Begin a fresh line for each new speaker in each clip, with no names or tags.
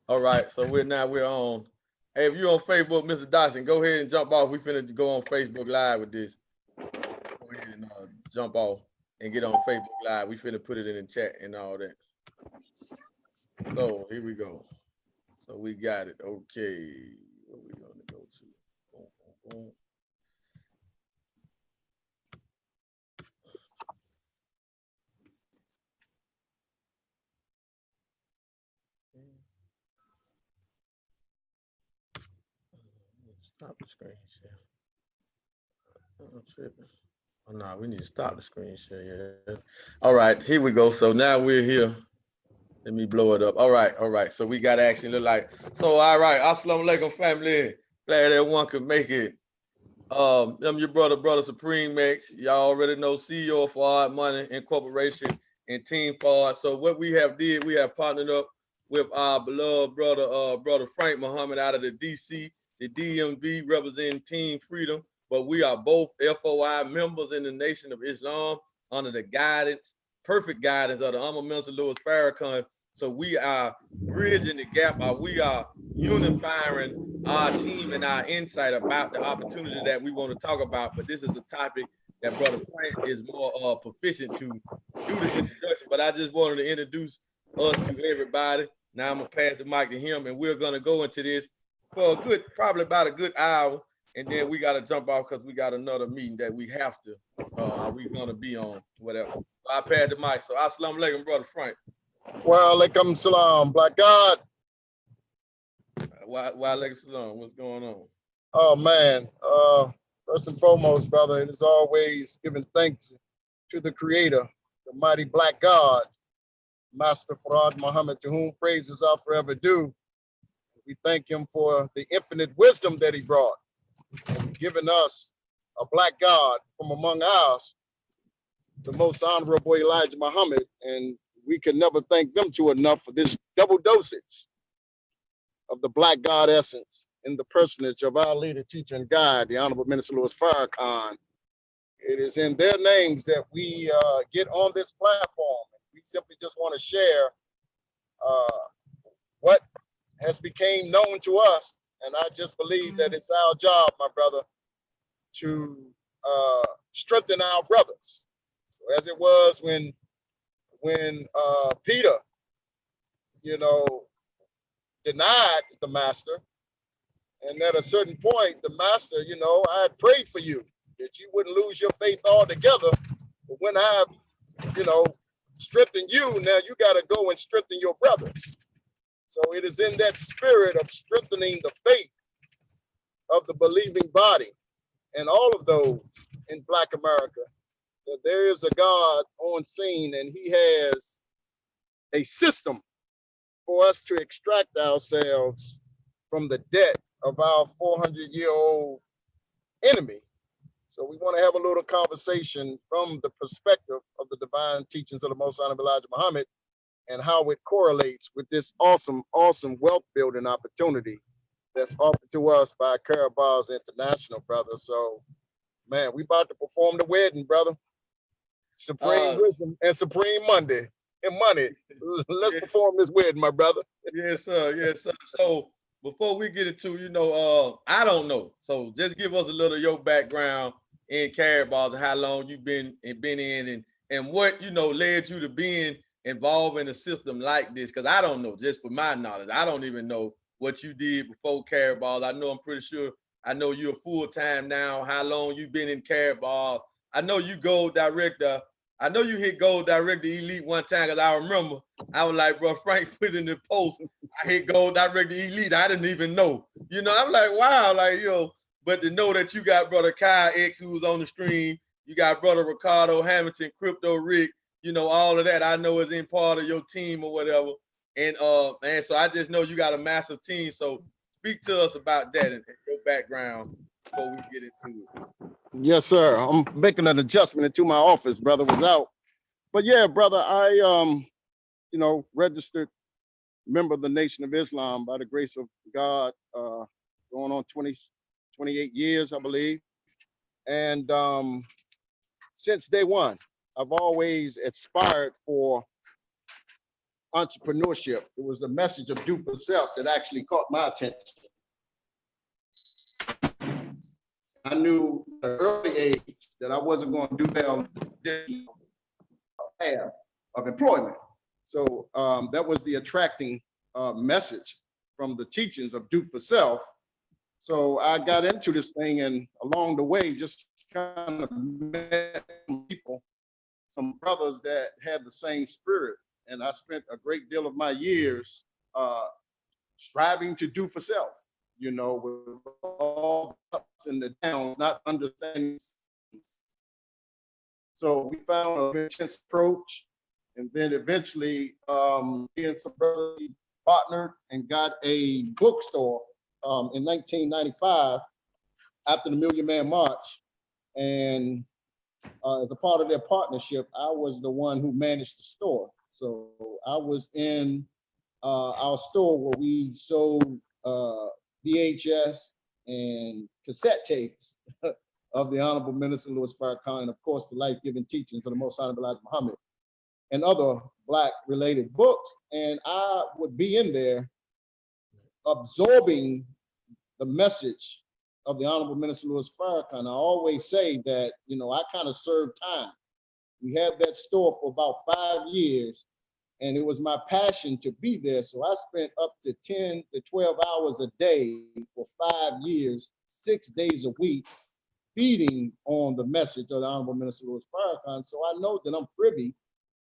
All right, so we're on. Hey, if you're on Facebook, Mr. Dawson, go ahead and jump off. We finna go on Facebook Live with this. Go ahead and jump off and get on Facebook Live. We finna put it in the chat and all that. So here we go. So we got it. Okay, where we gonna go to? Boom, boom, boom. Stop the screen share. I'm tripping. Oh no, we need to stop the screen share. Yeah. All right, here we go. So now we're here. Let me blow it up. All right, all right. So we got action look like. So all right, assalamu alaikum family. Glad everyone could make it. I'm your brother Supreme Max. Y'all already know CEO of Fard Money Incorporation and Team Fard. So what we have did, we have partnered up with our beloved brother Frank Muhammad out of the DC, the DMV representing Team Freedom. But we are both FOI members in the Nation of Islam under the guidance, perfect guidance of the Honorable Minister Louis Farrakhan. So we are bridging the gap. We are unifying our team and our insight about the opportunity that we want to talk about. But this is a topic that Brother Frank is more proficient to do the introduction. But I just wanted to introduce us to everybody. Now I'm gonna pass the mic to him, and we're gonna go into this for a good, probably about a good hour, and then we gotta jump off because we got another meeting that we have to. We're gonna be on whatever. So I pass the mic. So assalamu alaikum, Brother Frank.
Well, alaikum salam, Black God.
Why alaikum salam? What's going on?
Oh man, first and foremost, brother, it is always giving thanks to the Creator, the mighty Black God, Master Farad Muhammad, to whom praises are forever due. We thank him for the infinite wisdom that he brought, and giving us a Black God from among ours, the most honorable Elijah Muhammad, and we can never thank them too enough for this double dosage of the Black God essence in the personage of our leader, teacher, and guide, the Honorable Minister Louis Farrakhan. It is in their names that we get on this platform. We simply just want to share what has become known to us, and I just believe that it's our job, my brother, to strengthen our brothers. So as it was when Peter, denied the master, and at a certain point, the master, I had prayed for you that you wouldn't lose your faith altogether. But when I, strengthened you, now you got to go and strengthen your brothers. So it is in that spirit of strengthening the faith of the believing body and all of those in Black America that there is a God on scene, and he has a system for us to extract ourselves from the debt of our 400-year-old enemy. So we want to have a little conversation from the perspective of the divine teachings of the Most Honorable Elijah Muhammad and how it correlates with this awesome wealth building opportunity that's offered to us by Karabah's International, brother. So, man, we about to perform the wedding, brother. Supreme Wisdom and Supreme Monday and money. Let's perform this wedding, my brother.
Yes, sir. Yes, sir. So before we get into, I don't know. So just give us a little of your background in Karatbars and how long you've been in and what, led you to being involved in a system like this. Cause I don't know, just for my knowledge, I don't even know what you did before Karatbars. I'm pretty sure I know you're full time now, how long you've been in Karatbars. I know you gold director. I know you hit gold director elite one time because I remember I was like, bro, Frank put in the post, I hit gold director elite. I didn't even know. I'm like, wow, but to know that you got brother Kyle X who was on the stream, you got brother Ricardo Hamilton, Crypto Rick, all of that I know is in part of your team or whatever. And so I just know you got a massive team. So speak to us about that and your background before we get into it.
Yes, sir. I'm making an adjustment into my office. Brother was out. But yeah, brother, I registered member of the Nation of Islam by the grace of God, going on 28 years, I believe. And since day one, I've always aspired for entrepreneurship. It was the message of do for self that actually caught my attention. I knew at an early age that I wasn't going to do well this path of employment. So that was the attracting message from the teachings of do for self. So I got into this thing, and along the way, just kind of met some people, some brothers that had the same spirit. And I spent a great deal of my years striving to do for self, you know, with all the ups and the downs, not understanding. So we found an intense approach, and then eventually, me and some brothers partnered and got a bookstore in 1995 after the Million Man March. And as a part of their partnership, I was the one who managed the store. So I was in our store where we sold VHS and cassette tapes of the Honorable Minister Louis Farrakhan, and of course the life-giving teachings of the Most Honorable Elijah Muhammad, and other Black-related books. And I would be in there absorbing the message of the Honorable Minister Louis Farrakhan. I always say that, you know, I kind of served time. We had that store for about 5 years, and it was my passion to be there. So I spent up to 10 to 12 hours a day for 5 years, 6 days a week, feeding on the message of the Honorable Minister Louis Farrakhan. So I know that I'm privy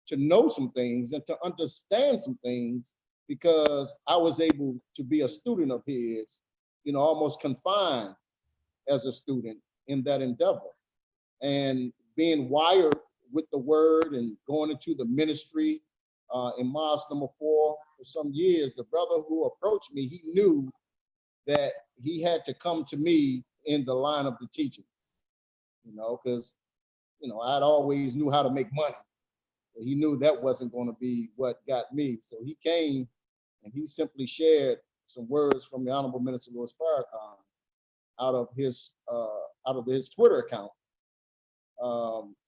to know some things and to understand some things, because I was able to be a student of his, you know, almost confined as a student in that endeavor. And being wired with the word and going into the ministry in Mosque number 4 for some years, the brother who approached me, he knew that he had to come to me in the line of the teaching, you know, because, you know, I'd always knew how to make money. But he knew that wasn't going to be what got me. So he came and he simply shared some words from the Honorable Minister Louis Farrakhan out of his Twitter account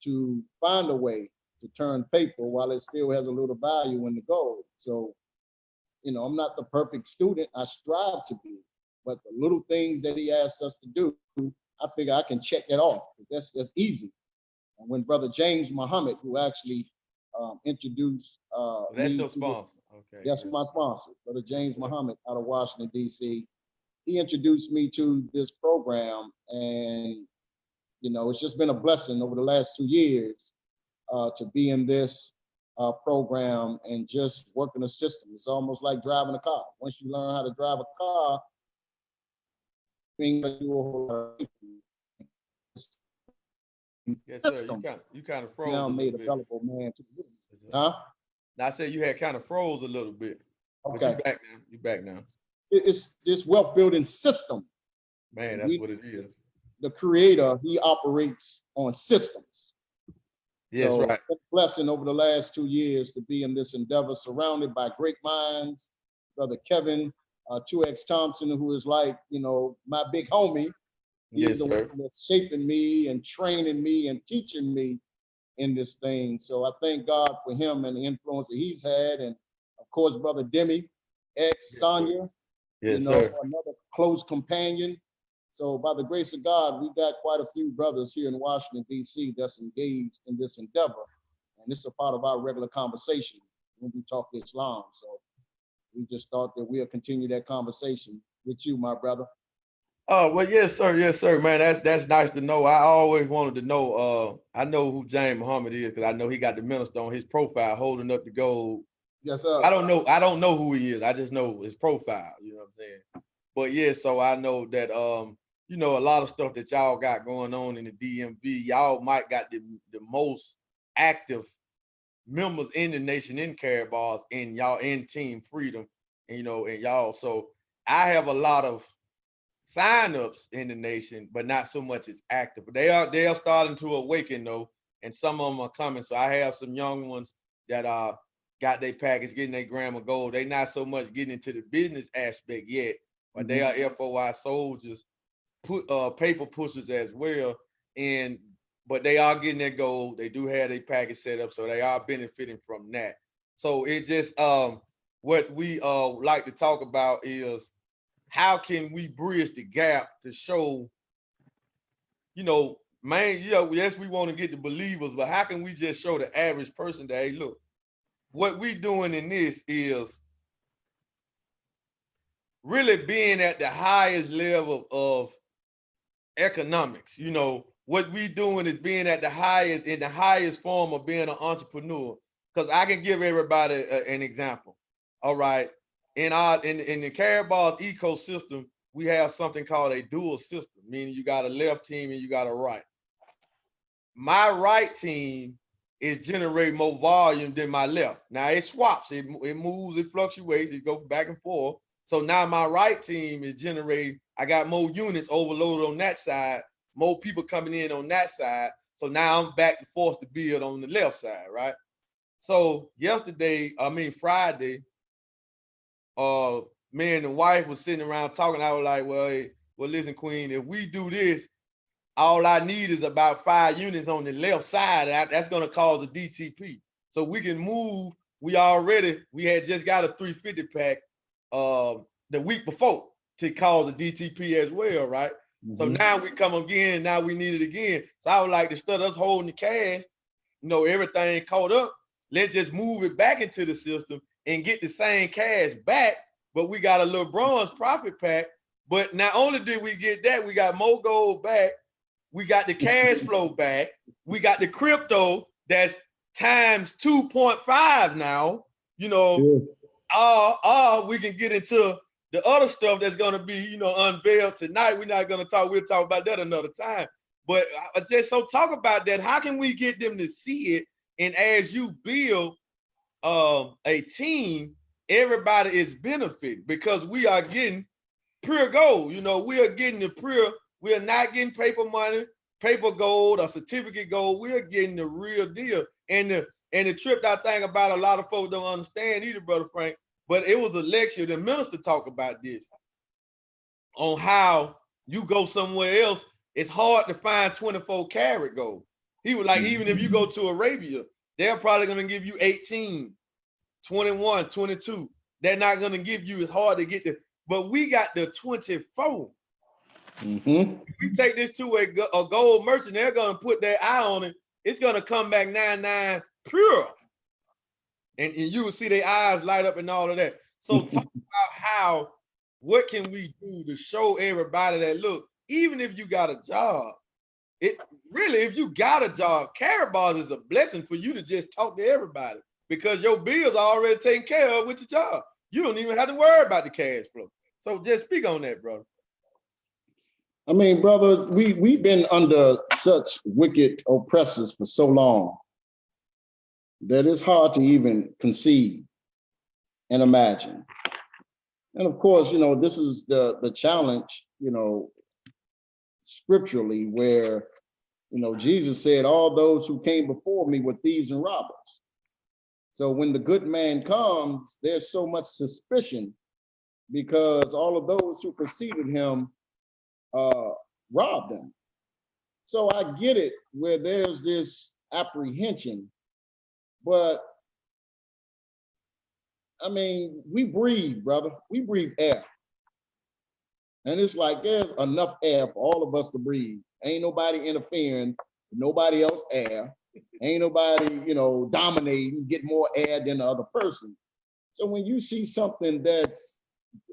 to find a way to turn paper while it still has a little value in the gold. So, you know, I'm not the perfect student. I strive to be, but the little things that he asked us to do, I figure I can check that off, because that's easy. And when Brother James Muhammad, who actually introduced
that's your sponsor. Okay.
That's my sponsor, Brother James Muhammad out of Washington, D.C. He introduced me to this program, and, you know, it's just been a blessing over the last 2 years to be in this program and just working a system. It's almost like driving a car. Once you learn how to drive a car,
yes, sir. You kind of froze.
Now made available, man. Huh?
Now I said you had kind of froze a little bit.
Okay.
But you back now.
It's this wealth building system.
Man, that's what it is.
The creator, he operates on systems.
Yes,
so
right.
It's a blessing over the last 2 years to be in this endeavor, surrounded by great minds. Brother Kevin 2X Thompson, who is like, you know, my big homie. He's the one that's shaping me and training me and teaching me in this thing. So I thank God for him and the influence that he's had. And of course, Brother Demi, Sonia,
yes,
you know, another close companion. So by the grace of God, we got quite a few brothers here in Washington, D.C. that's engaged in this endeavor. And this is a part of our regular conversation when we talk Islam. So we just thought that we'll continue that conversation with you, my brother.
Oh, well, yes, sir, man. That's nice to know. I always wanted to know. I know who James Muhammad is, because I know he got the minister on his profile holding up the gold.
Yes, sir.
I don't know who he is. I just know his profile. You know what I'm saying? But yeah, so I know that you know, a lot of stuff that y'all got going on in the DMV, y'all might got the most active members in the nation in Karatbars, and y'all in Team Freedom, and you know, and y'all. So I have a lot of signups in the nation, but not so much as active. But they are starting to awaken though, and some of them are coming. So I have some young ones that got their package, getting their gram of gold. They not so much getting into the business aspect yet, but they are FOI soldiers, paper pushers as well. But they are getting their gold. They do have their package set up, so they are benefiting from that. So it just what we like to talk about is how can we bridge the gap to show, man, yes, we want to get the believers, but how can we just show the average person that, hey, look, what we doing in this is really being at the highest level of economics. What we doing is being at the highest form of being an entrepreneur. Because I can give everybody an example. All right, in the Karatbars ecosystem, we have something called a dual system, meaning you got a left team and you got a right. My right team is generating more volume than my left. Now it swaps, it moves, it fluctuates, it goes back and forth. So now my right team is generating, I got more units overloaded on that side, more people coming in on that side. So now I'm back to forced to build on the left side, right? So Friday, me and the wife was sitting around talking. I was like, well, listen, Queen, if we do this, all I need is about 5 units on the left side. That's going to cause a DTP. So we can move. We had just got a 350 pack the week before to cause a DTP as well, right? Mm-hmm. So now we come again. Now we need it again. So I would like, instead of us holding the cash, everything caught up, let's just move it back into the system and get the same cash back. But we got a little bronze profit pack. But not only did we get that, we got more gold back. We got the cash flow back. We got the crypto that's times 2.5 now. We can get into the other stuff that's going to be, unveiled tonight. We're not going to talk. We'll talk about that another time. But just so talk about that. How can we get them to see it? And as you build a team, everybody is benefiting because we are getting pure gold. We are getting the pure. We are not getting paper money, paper gold, or certificate gold. We are getting the real deal. And the trip I think about, a lot of folks don't understand either, Brother Frank. But it was a lecture. The minister talked about this on how you go somewhere else. It's hard to find 24 karat gold. He was like, even if you go to Arabia, they're probably going to give you 18, 21, 22. They're not going to give you, it's hard to get the, but we got the 24. Mm-hmm. If we take this to a gold merchant, they're going to put their eye on it. It's going to come back 99 pure. And you will see their eyes light up and all of that. So talk about what can we do to show everybody that, look, even if you got a job, if you got a job, Karatbars is a blessing for you to just talk to everybody because your bills are already taken care of with your job. You don't even have to worry about the cash flow. So just speak on that, brother.
I mean, brother, we've been under such wicked oppressors for so long that it's hard to even conceive and imagine. And of course, this is the challenge, scripturally, where, Jesus said, all those who came before me were thieves and robbers. So when the good man comes, there's so much suspicion because all of those who preceded him robbed them. So I get it where there's this apprehension, but I mean, we breathe, brother. We breathe air. And it's like there's enough air for all of us to breathe. Ain't nobody interfering with nobody else's air. Ain't nobody, dominating, get more air than the other person. So when you see something that's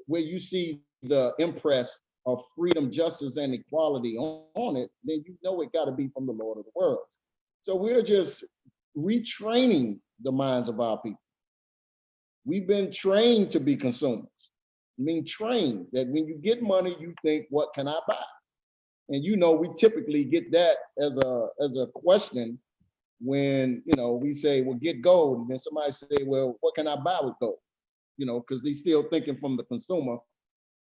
where you see the impress of freedom, justice, and equality on it, then it got to be from the Lord of the world. So we're just retraining the minds of our people. We've been trained to be consumers. Trained that when you get money, you think, what can I buy? And we typically get that as a question when we say, well, get gold, and then somebody say, well, what can I buy with gold? Because they're still thinking from the consumer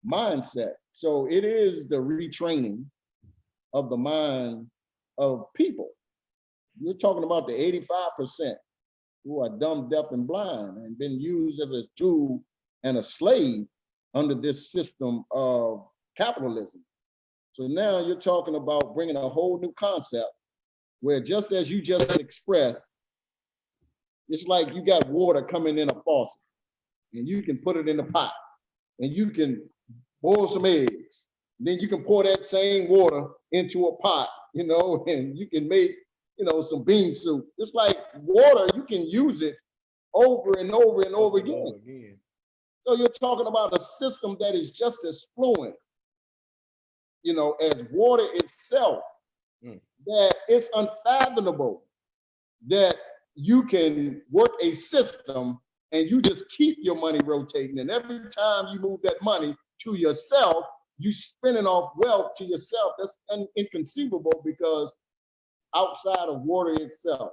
mindset. So it is the retraining of the mind of people. You're talking about the 85% who are dumb, deaf, and blind and been used as a tool and a slave under this system of capitalism. So now you're talking about bringing a whole new concept where, just as you just expressed, It's like you got water coming in a faucet, and you can put it in a pot, and you can boil some eggs. Then you can pour that same water into a pot, and you can make, some bean soup. It's like water, you can use it over and over and over again. So you're talking about a system that is just as fluent, as water itself, that it's unfathomable that you can work a system and you just keep your money rotating. And every time you move that money to yourself, you spinning off wealth to yourself. That's inconceivable, because outside of water itself,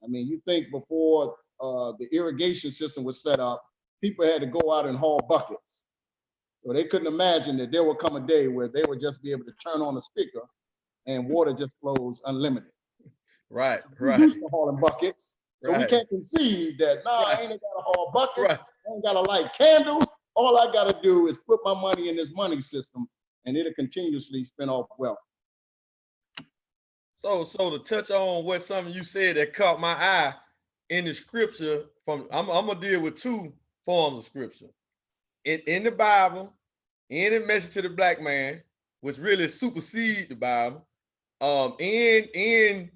I mean, you think before the irrigation system was set up, people had to go out and haul buckets. So they couldn't imagine that there would come a day where they would just be able to turn on a spigot and water just flows unlimited.
Right.
We used to hauling buckets. So we
Right.
can't conceive that, I ain't got to haul buckets.
Right.
I ain't got to light candles. All I got to do is put my money in this money system, and it'll continuously spin off wealth.
So to touch on what something you said that caught my eye in the scripture, I'm gonna deal with two forms of scripture. In the Bible, in the Message to the Black Man, which really supersedes the Bible, in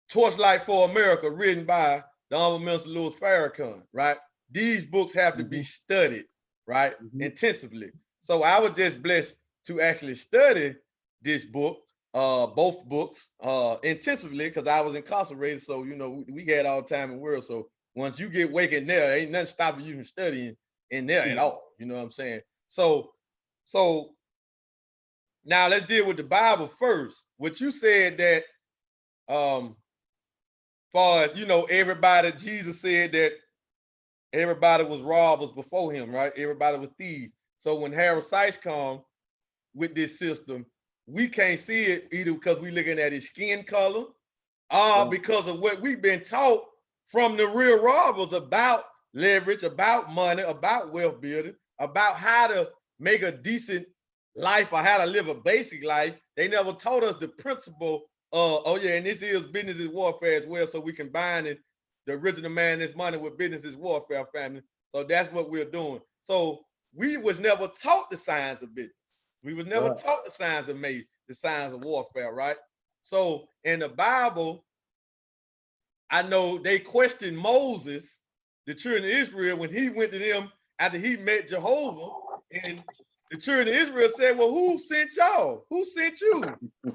Torchlight for America, written by the Honorable Minister Louis Farrakhan, right? These books have to be studied, right? Intensively. So I was just blessed to actually study this book, both books, intensively, because I was incarcerated. So, we had all the time in the world. So once you get waking there, ain't nothing stopping you from studying in there at all. You know what I'm saying? So now let's deal with the Bible first. What you said that, far as, everybody, Jesus said that everybody was robbers before him, right? Everybody was thieves. So when Harold Sykes come with this system, we can't see it either because we looking at his skin color, or because of what we've been taught from the real robbers about leverage, about money, about wealth building, about how to make a decent life or how to live a basic life. They never taught us the principle of, and this is business is warfare as well, so we combine the original man is money with business is warfare, family. So that's what we're doing. So we was never taught the science of business. We was never taught the science of the science of warfare, right? So in the Bible, I know they questioned Moses, the children of Israel, when he went to them after he met Jehovah, and the children of Israel said, well, who sent y'all? Who sent you?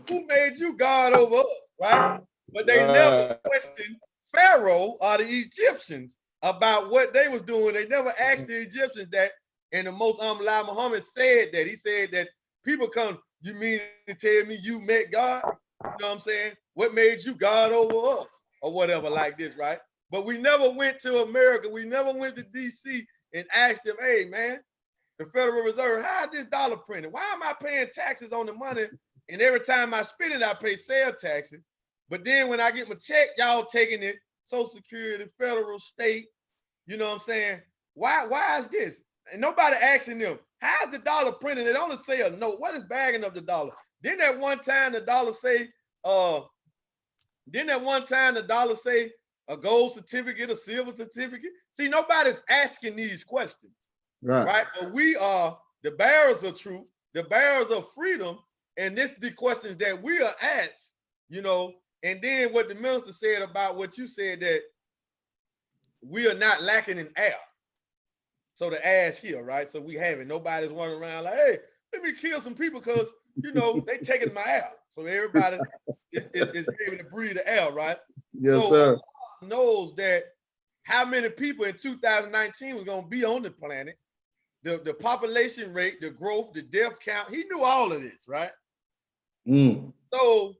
Who made you God over us, right? But they never questioned Pharaoh or the Egyptians about what they was doing. They never asked the Egyptians that, and the most Elijah Muhammad said that. He said that people come, you mean to tell me you met God? You know what I'm saying? What made you God over us? Or whatever like this, right? But we never went to America. We never went to DC and asked them, hey, man, the Federal Reserve, how is this dollar printed? Why am I paying taxes on the money? And every time I spend it, I pay sales taxes. But then when I get my check, y'all taking it, Social Security, federal, state, you know what I'm saying? Why is this? And nobody asking them, how's the dollar printed? They only say a note. What is bagging up the dollar? Didn't that one time the dollar say, a gold certificate, a silver certificate? See, nobody's asking these questions, right? But we are the bearers of truth, the bearers of freedom, and this the questions that we are asked, and then what the minister said about what you said, that we are not lacking in air. So the ass here, right? So we have it. Nobody's running around like, hey, let me kill some people because, they taking my air. So everybody is able to breathe the air, right?
Yes, sir.
Knows that how many people in 2019 was going to be on the planet, the population rate, the growth, the death count. He knew all of this, right? So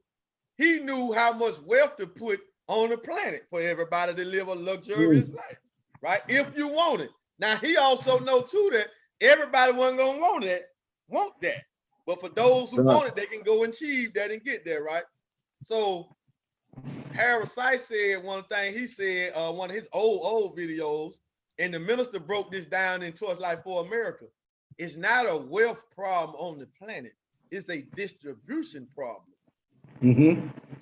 he knew how much wealth to put on the planet for everybody to live a luxurious life, right? If you want it. Now, he also know too that everybody wasn't going to want that. But for those who want it, they can go and achieve that and get there, right? So Harold Sykes said one thing. He said one of his old videos, and the minister broke this down in Torchlight for America. It's not a wealth problem on the planet. It's a distribution problem.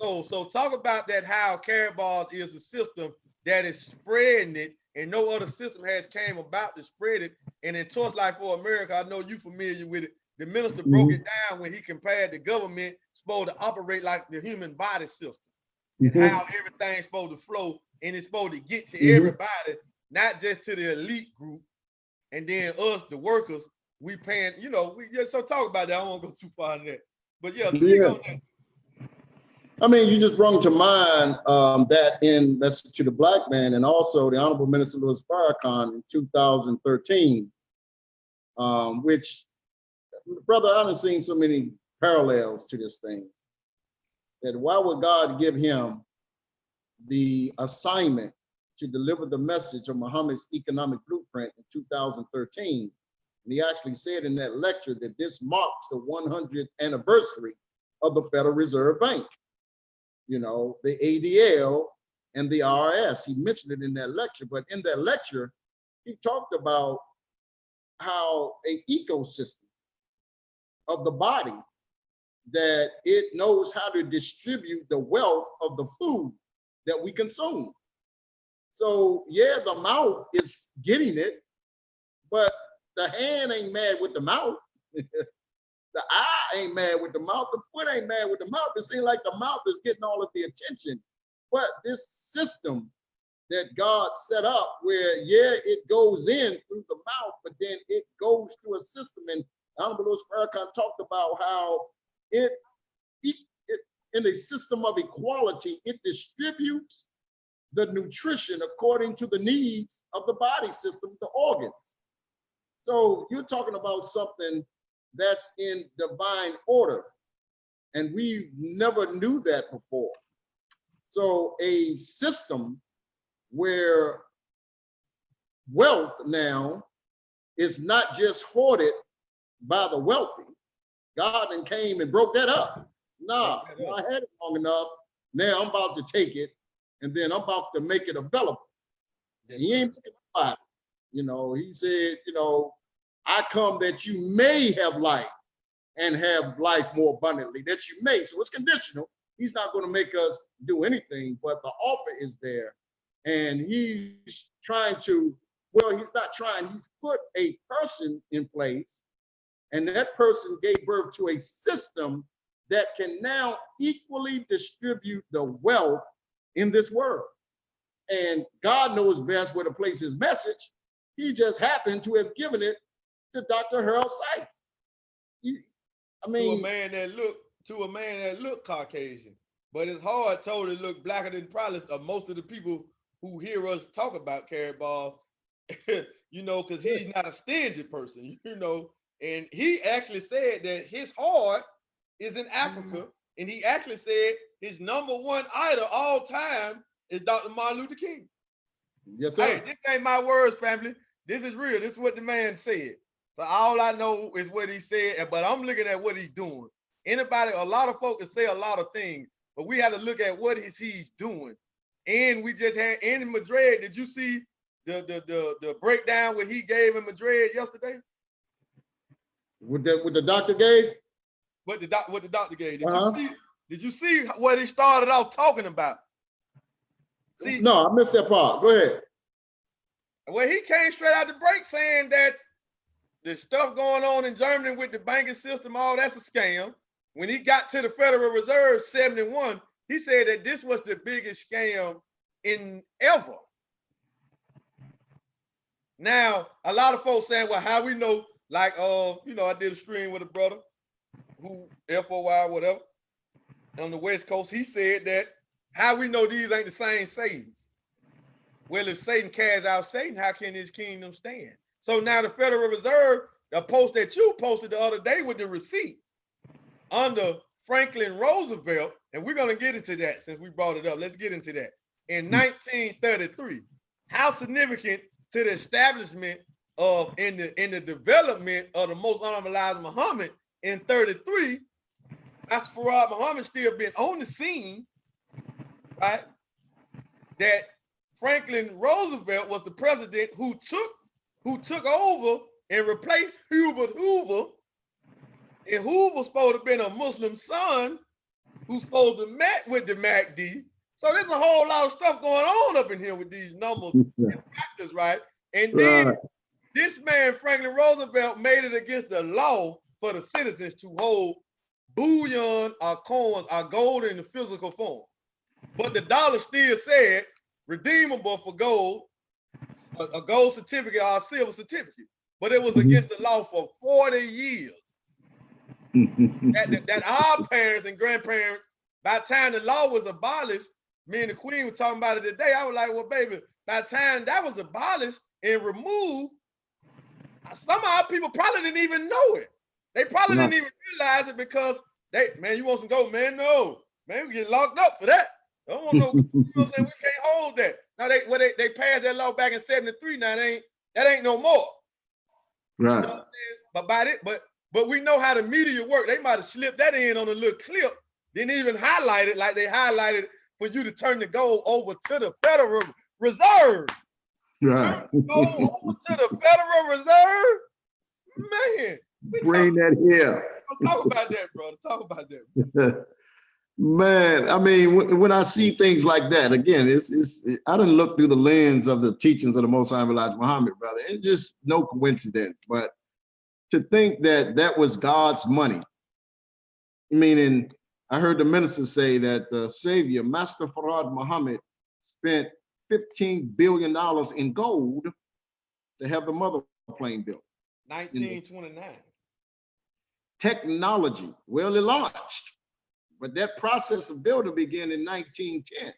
So talk about that, how Karatbars is a system that is spreading it, and no other system has came about to spread it. And in Torch Life for America, I know you're familiar with it. The minister broke it down when he compared the government supposed to operate like the human body system, and how everything's supposed to flow, and it's supposed to get to everybody, not just to the elite group. And then us, the workers, we paying, you know, we just so talk about that. I won't go too far in that. But yeah, speak on that.
I mean, you just brought to mind that in Message to the Black Man, and also the Honorable Minister Louis Farrakhan in 2013, which, brother, I haven't seen so many parallels to this thing. That why would God give him the assignment to deliver the message of Muhammad's economic blueprint in 2013? And he actually said in that lecture that this marks the 100th anniversary of the Federal Reserve Bank. You know, the ADL and the IRS. He mentioned it in that lecture, but in that lecture, he talked about how an ecosystem of the body, that it knows how to distribute the wealth of the food that we consume. So yeah, the mouth is getting it, but the hand ain't mad with the mouth. The eye ain't mad with the mouth. The foot ain't mad with the mouth. It seems like the mouth is getting all of the attention. But this system that God set up where, yeah, it goes in through the mouth, but then it goes through a system. And Honorable Louis Farrakhan talked about how it in a system of equality, it distributes the nutrition according to the needs of the body system, the organs. So you're talking about something that's in divine order. And we never knew that before. So a system where wealth now is not just hoarded by the wealthy. God then came and broke that up. Nah, I had it long enough. Now I'm about to take it, and then I'm about to make it available. And he ain't taking about it. You know, he said, you know, I come that you may have life and have life more abundantly, that you may. So it's conditional. He's not going to make us do anything, but the offer is there. And he's trying to, well, he's not trying, he's put a person in place, and that person gave birth to a system that can now equally distribute the wealth in this world. And God knows best where to place his message. He just happened to have given it to Dr. Harold Sykes. I mean,
to a man that look Caucasian, but his heart totally look blacker than probably most of the people who hear us talk about Carrie Balls, you know, because he's not a stingy person, you know, and he actually said that his heart is in Africa, and he actually said his #1 idol all time is Dr. Martin Luther King.
Yes, sir.
Hey, this ain't my words, family. This is real. This is what the man said. So all I know is what he said, but I'm looking at what he's doing. Anybody, a lot of folks can say a lot of things, but we have to look at what he's doing. And we just had in Madrid. Did you see the breakdown what he gave in Madrid yesterday?
What the doctor gave?
What the doctor gave? Did you see what he started off talking about? See,
no, I missed that part. Go ahead.
Well, he came straight out the break saying that the stuff going on in Germany with the banking system, all that's a scam. When he got to the Federal Reserve 71, he said that this was the biggest scam in ever. Now, a lot of folks saying, well, how we know, like, you know, I did a stream with a brother who, FOI, whatever, on the West Coast. He said that, how we know these ain't the same Satans? Well, if Satan casts out Satan, how can his kingdom stand? So now the Federal Reserve, the post that you posted the other day with the receipt under Franklin Roosevelt, and we're going to get into that since we brought it up. Let's get into that. In 1933, how significant to the establishment of in the development of the most honorable Elijah Muhammad in 33, Master Farad Muhammad still been on the scene, right? That Franklin Roosevelt was the president who took over and replaced Hubert Hoover. And Hoover supposed to have been a Muslim son who's supposed to met with the Mahdi. So there's a whole lot of stuff going on up in here with these numbers and factors, right? And then
Right.
this man, Franklin Roosevelt, made it against the law for the citizens to hold bullion or coins or gold in the physical form. But the dollar still said redeemable for gold, a gold certificate or a silver certificate. But it was against the law for 40 years. That our parents and grandparents, by the time the law was abolished, me and the Queen were talking about it today. I was like, well, baby, by the time that was abolished and removed, some of our people probably didn't even know it. They probably didn't even realize it because man, you want some gold, man? No, man, we get locked up for that. I don't want no, you know what I'm saying? We can't hold that. Now they passed that law back in '73. Now that ain't no more.
Right.
You know what I'm saying? But we know how the media work. They might have slipped that in on a little clip, didn't even highlight it like they highlighted for you to turn the gold over to the Federal Reserve.
Right.
Go over to the Federal Reserve, man.
Bring that here.
Talk about that, brother. Talk about that.
Man, I mean, when I see things like that, again, I didn't look through the lens of the teachings of the Most High Elijah Muhammad, brother. It's just no coincidence. But to think that that was God's money, meaning I heard the minister say that the Savior, Master Farad Muhammad, spent $15 billion in gold to have the mother plane built.
1929.
Technology, well, it launched, but that process of building began in 1910,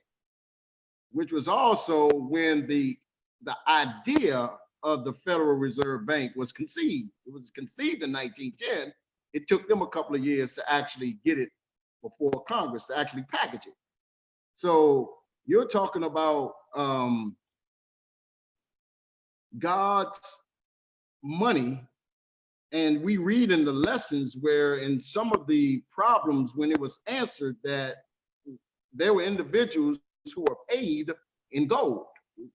which was also when the idea of the Federal Reserve Bank was conceived. It was conceived in 1910. It took them a couple of years to actually get it before Congress to actually package it. So you're talking about God's money. And we read in the lessons where in some of the problems when it was answered that there were individuals who were paid in gold.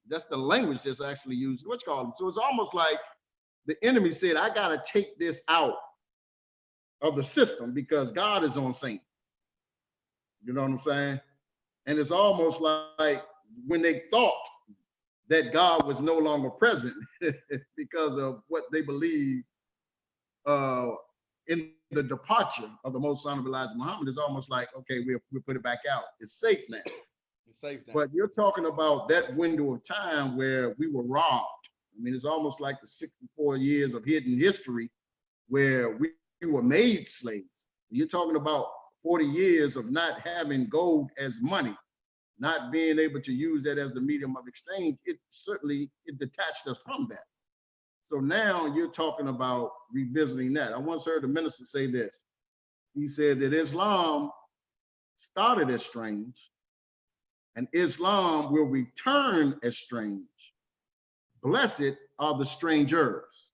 That's the language that's actually used. What you call them? So it's almost like the enemy said, I got to take this out of the system because God is on scene. You know what I'm saying? And it's almost like when they thought that God was no longer present because of what they believed in the departure of the Most Honorable Elijah Muhammad, it's almost like, okay, we'll put it back out. It's safe now.
It's safe now.
But you're talking about that window of time where we were robbed. I mean, it's almost like the 64 years of hidden history where we were made slaves. You're talking about 40 years of not having gold as money, not being able to use that as the medium of exchange. It detached us from that. So now you're talking about revisiting that. I once heard a minister say this. He said that Islam started as strange and Islam will return as strange. Blessed are the strangers.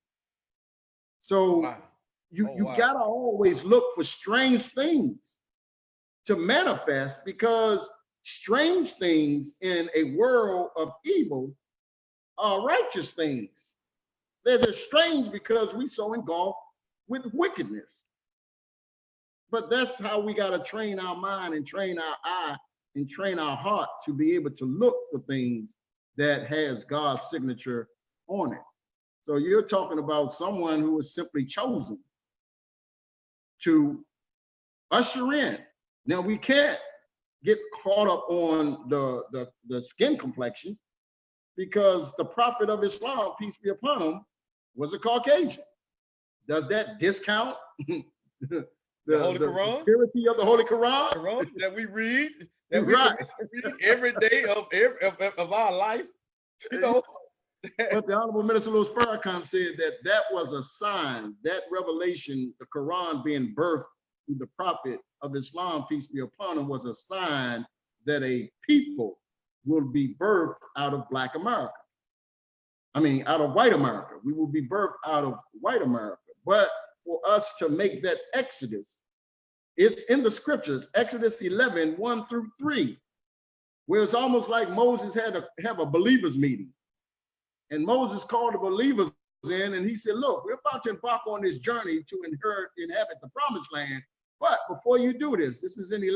So
Wow.
you
Wow.
gotta always look for strange things to manifest because strange things in a world of evil are righteous things. They're strange because we so engulfed with wickedness. But that's how we got to train our mind and train our eye and train our heart to be able to look for things that has God's signature on it. So you're talking about someone who was simply chosen to usher in. Now we can't get caught up on the skin complexion because the prophet of Islam, peace be upon him, was a Caucasian. Does that discount the
Holy Quran?
purity of the Holy Quran?
Quran that we read,
Right.
read every day of our life, you know.
But the Honorable Minister Louis Farrakhan said that was a sign, that revelation, the Quran being birthed through the prophet of Islam, peace be upon him, was a sign that a people will be birthed out of Black America. I mean, out of white America. We will be birthed out of white America. But for us to make that exodus, it's in the scriptures, Exodus 11, 1-3, where it's almost like Moses had to have a believers meeting. And Moses called the believers in and he said, look, we're about to embark on this journey to inhabit the promised land. But before you do this, this is in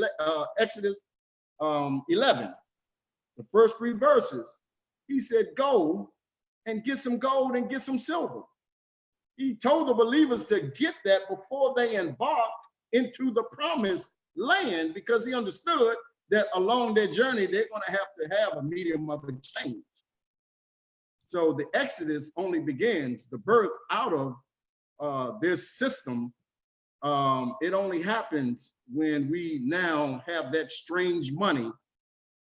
Exodus 11. the first 3 verses, he said, go and get some gold and get some silver. He told the believers to get that before they embarked into the promised land, because he understood that along their journey, they're going to have a medium of exchange. So the Exodus only begins, the birth out of this system. It only happens when we now have that strange money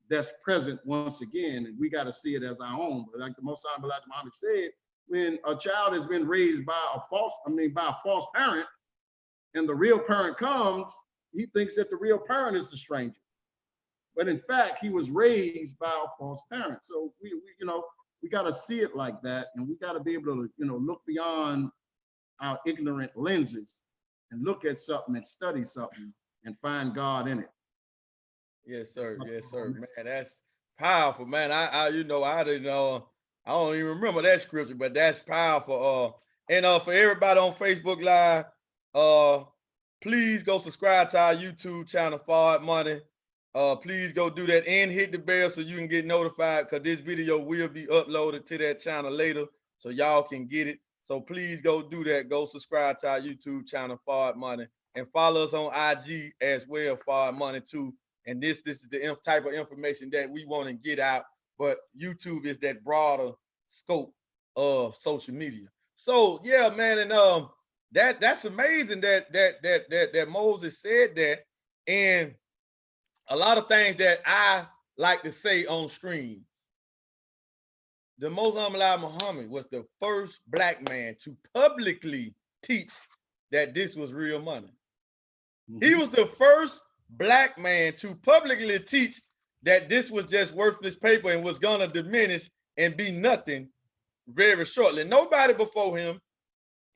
that's present once again, and we got to see it as our own. But like the Most High Elijah Muhammad said, when a child has been raised by a false parent, and the real parent comes, he thinks that the real parent is the stranger. But in fact, he was raised by a false parent. So we got to see it like that, and we got to be able to, look beyond our ignorant lenses and look at something and study something and find God in it.
Yes, sir. Yes, sir. Man, that's powerful, man. I didn't know. I don't even remember that scripture, but that's powerful. And for everybody on Facebook Live, please go subscribe to our YouTube channel, Forward Money. Please go do that and hit the bell so you can get notified, because this video will be uploaded to that channel later, so y'all can get it. So please go do that. Go subscribe to our YouTube channel, Forward Money, and follow us on IG as well, Forward Money too. And this is the type of information that we want to get out, but YouTube is that broader scope of social media. So yeah, man, and that's amazing that Moses said that. And a lot of things that I like to say on streams. The Most High Muhammad was the first black man to publicly teach that this was real money. Mm-hmm. He was the first black man to publicly teach that this was just worthless paper and was gonna diminish and be nothing very shortly. Nobody before him,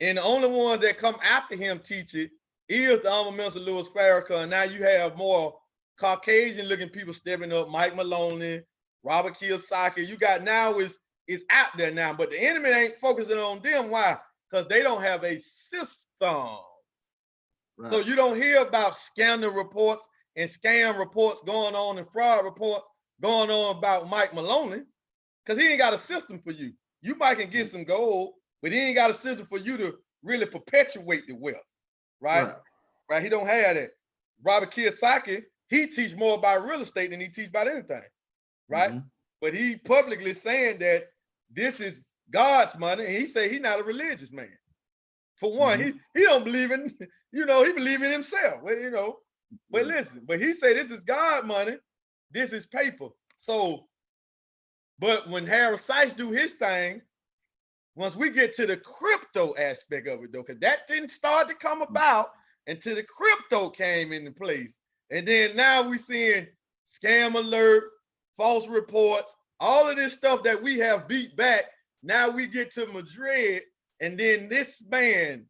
and the only one that come after him teach it is the Honorable Minister Louis Farrakhan. And now you have more Caucasian-looking people stepping up, Mike Maloney, Robert Kiyosaki. You got now is out there now, but the enemy ain't focusing on them. Why? Because they don't have a system. Right. So you don't hear about scandal reports and scam reports going on and fraud reports going on about Mike Maloney, because he ain't got a system for you. You might can get some gold, but he ain't got a system for you to really perpetuate the wealth, right? Right. He don't have that. Robert Kiyosaki, he teach more about real estate than he teach about anything, right? Mm-hmm. But he publicly saying that this is God's money, and he say he's not a religious man. For one, mm-hmm. he don't believe in, he believe in himself, but listen, but he say this is God money, this is paper. So, but when Harold Sykes do his thing, once we get to the crypto aspect of it though, because that didn't start to come about until the crypto came into place. And then now we seeing scam alerts, false reports, all of this stuff that we have beat back. Now we get to Madrid, and then this man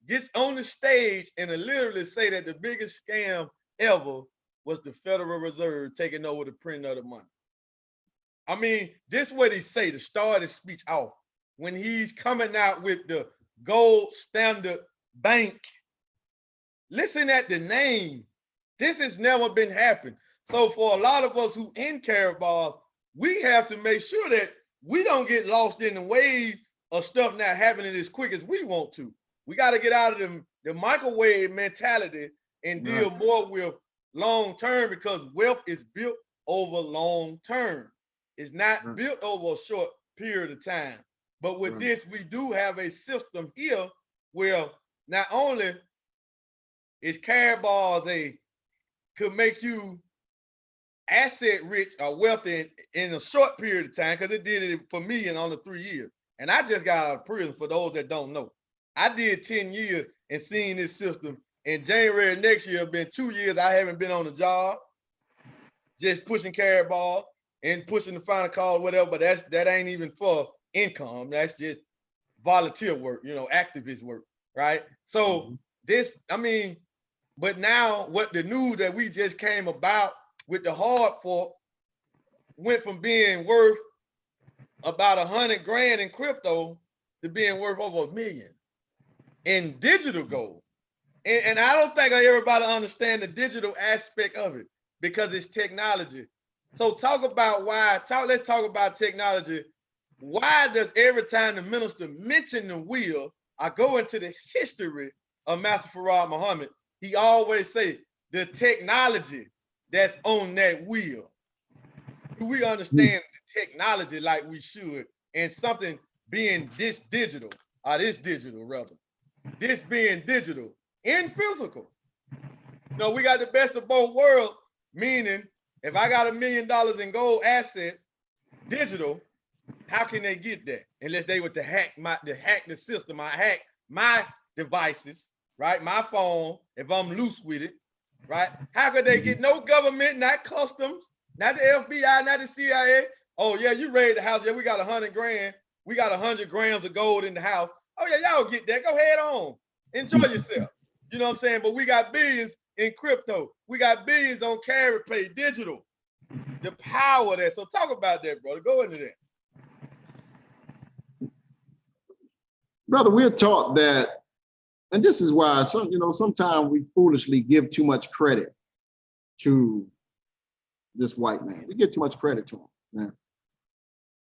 gets on the stage and literally say that the biggest scam ever was the Federal Reserve taking over the printing of the money. I mean, this is what he say to start his speech off when he's coming out with the gold standard bank. Listen at the name. This has never been happened. So for a lot of us who in Karat-Bars, we have to make sure that we don't get lost in the wave of stuff not happening as quick as we want to. We got to get out of the microwave mentality and deal more with long term, because wealth is built over long term. It's not built over a short period of time. But with this, we do have a system here where not only is Karat-Bars could make you asset rich or wealthy in a short period of time, because it did it for me in under 3 years. And I just got out of prison, for those that don't know. I did 10 years and seen this system. In January next year, it's been 2 years I haven't been on the job, just pushing Karat-Bars and pushing the final call or whatever, but that ain't even for income. That's just volunteer work, activist work, right? So but now what the news that we just came about with the hard fork went from being worth about 100 grand in crypto to being worth over $1 million in digital gold. And I don't think everybody understand the digital aspect of it, because it's technology. So talk about why, let's talk about technology. Why does every time the minister mention the wheel, I go into the history of Master Farad Muhammad, he always say the technology that's on that wheel. Do we understand the technology like we should, and something being this digital, or this digital rather, this being digital and physical? No, we got the best of both worlds, meaning if I got $1 million in gold assets, digital, how can they get that? Unless they were to hack the system, I hack my devices, right? My phone, if I'm loose with it, right? How could they get? No government, not customs, not the FBI, not the CIA. Oh yeah, you raided the house. Yeah, we got 100 grand. We got 100 grams of gold in the house. Oh yeah, y'all get that. Go ahead on. Enjoy yourself. You know what I'm saying? But we got billions in crypto. We got billions on carry pay, digital. The power there. So talk about that, brother. Go into that.
Brother, we're taught that, and this is why sometimes we foolishly give too much credit to this white man. We give too much credit to him. Man.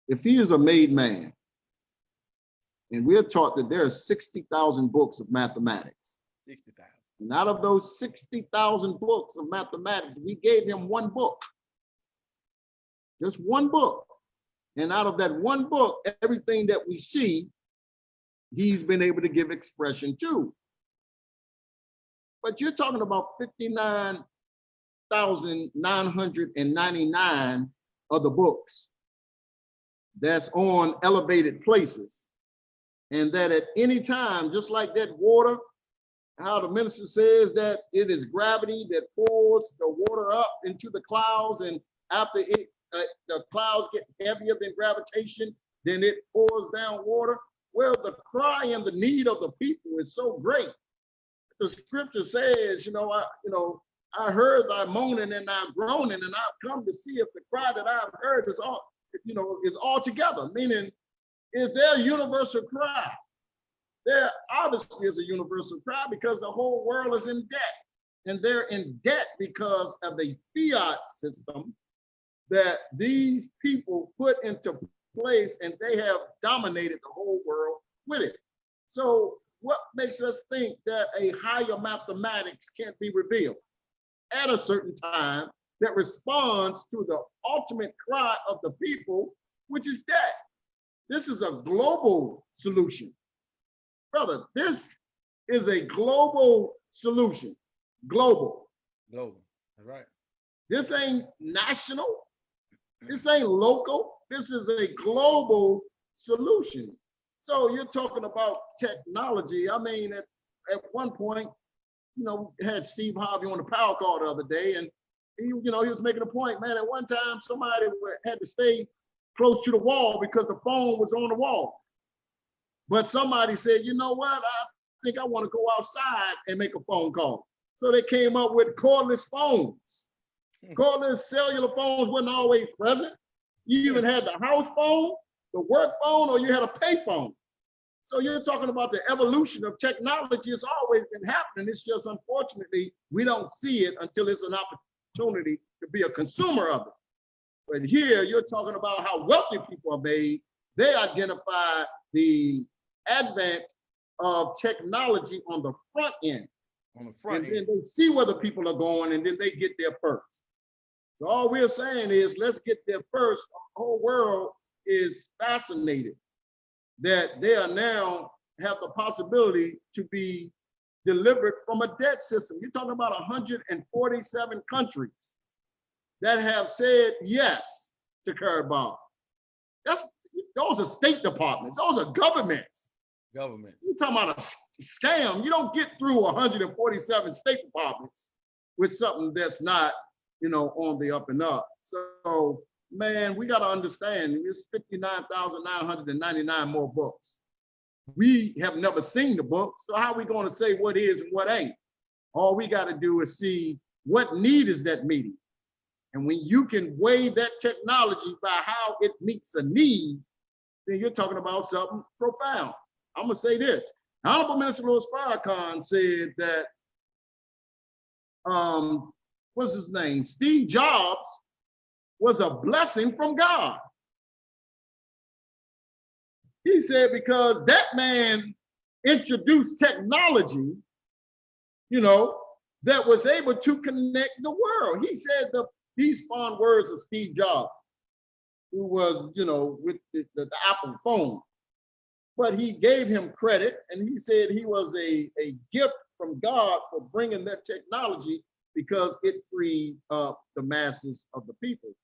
If he is a made man, and we're taught that there are 60,000 books of mathematics.
60,000.
And out of those 60,000 books of mathematics, we gave him one book. Just one book. And out of that one book, everything that we see, he's been able to give expression to. But you're talking about 59,999 other books that's on elevated places. And that at any time, just like that water, how the minister says that it is gravity that pulls the water up into the clouds, and after it, the clouds get heavier than gravitation, then it pours down water. Well, the cry and the need of the people is so great. The scripture says, I heard thy moaning and thy groaning, and I've come to see if the cry that I've heard is all together. Meaning, is there a universal cry? There obviously is a universal cry because the whole world is in debt. And they're in debt because of a fiat system that these people put into place, and they have dominated the whole world with it. So what makes us think that a higher mathematics can't be revealed at a certain time that responds to the ultimate cry of the people, which is debt? This is a global solution. Brother, this is a global solution. Global.
Global. That's right.
This ain't national. This ain't local. This is a global solution. So you're talking about technology. I mean, at one point, we had Steve Harvey on the power call the other day, and he was making a point, man. At one time, somebody had to stay close to the wall because the phone was on the wall. But somebody said, you know what? I think I want to go outside and make a phone call. So they came up with cordless phones. Cordless cellular phones weren't always present. You even had the house phone, the work phone, or you had a pay phone. So you're talking about the evolution of technology. It's always been happening. It's just, unfortunately, we don't see it until it's an opportunity to be a consumer of it. But here you're talking about how wealthy people are made. They identify the advent of technology on the front end. And then they see where the people are going, and then they get there first. So all we're saying is, let's get there first. The whole world is fascinated that they are now have the possibility to be delivered from a debt system. You're talking about 147 countries that have said yes to Karabakh. Those are state departments. Those are governments.
Government.
You're talking about a scam. You don't get through 147 state departments with something that's not, on the up and up. So, man, we got to understand, it's 59,999 more books. We have never seen the book, so how are we going to say what is and what ain't? All we got to do is see what need is that meeting. And when you can weigh that technology by how it meets a need, then you're talking about something profound. I'm going to say this. Honorable Minister Louis Farrakhan said that, what's his name? Steve Jobs was a blessing from God. He said, because that man introduced technology, you know, that was able to connect the world. He said these fond words of Steve Jobs, who was, you know, with the Apple phone. But he gave him credit, and he said he was a gift from God for bringing that technology because it freed up the masses of the people.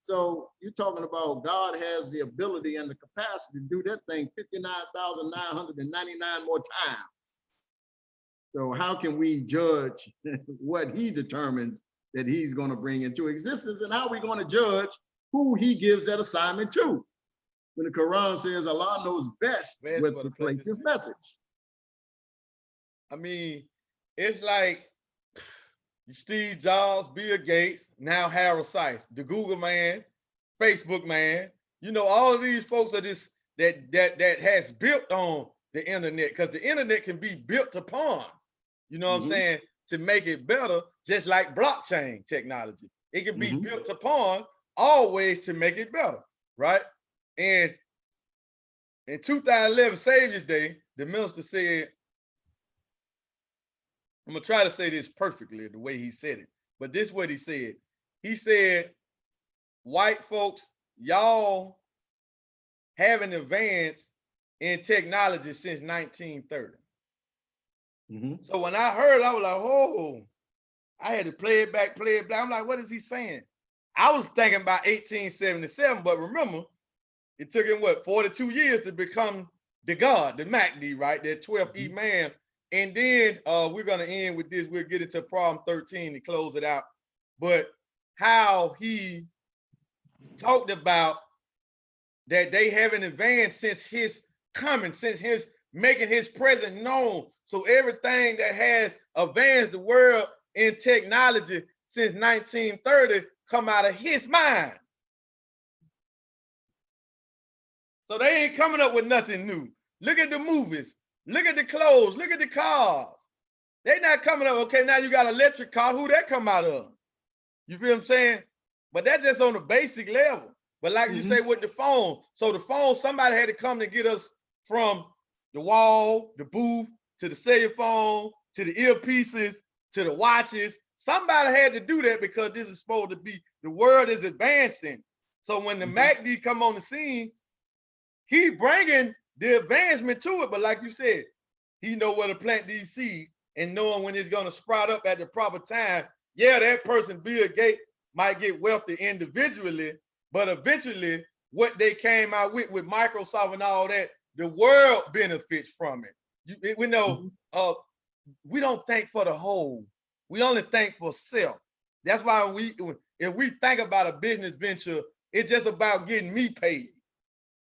So you're talking about God has the ability and the capacity to do that thing 59,999 more times. So how can we judge what he determines that he's going to bring into existence, and how are we going to judge who he gives that assignment to? When the Quran says Allah knows best where to place his message.
I mean, it's like Steve Jobs, Bill Gates, now Harold Sykes, the Google man, Facebook man. You know, all of these folks are this that has built on the internet, because the internet can be built upon. You know what I'm saying? To make it better, just like blockchain technology, it can be built upon always to make it better, right? And in 2011 Savior's Day, the minister said, I'm gonna try to say this perfectly the way he said it, but this is what he said. He said, white folks, y'all haven't advanced in technology since 1930. So when I heard it, I was like, oh, I had to play it back. I'm like, what is he saying? I was thinking about 1877, but remember, it took him, 42 years to become the God, the Mahdi, right? That 12th Imam. And then we're going to end with this. We'll get into problem 13 to close it out. But how he talked about that they haven't advanced since his coming, since his making his presence known. So everything that has advanced the world in technology since 1930 come out of his mind. So they ain't coming up with nothing new. Look at the movies. Look at the clothes. Look at the cars. They not coming up, okay, now you got an electric car. Who that come out of? You feel what I'm saying? But that's just on the basic level. But like you say with the phone, so the phone, somebody had to come to get us from the wall, the booth, to the cellular phone, to the earpieces, to the watches. Somebody had to do that because this is supposed to be, the world is advancing. So when the Mahdi come on the scene, he bringing the advancement to it. But like you said, he know where to plant these seeds and knowing when it's going to sprout up at the proper time. Yeah, that person, Bill Gates, might get wealthy individually, but eventually what they came out with Microsoft and all that, the world benefits from it. We know we don't think for the whole. We only think for self. That's why if we think about a business venture, it's just about getting me paid.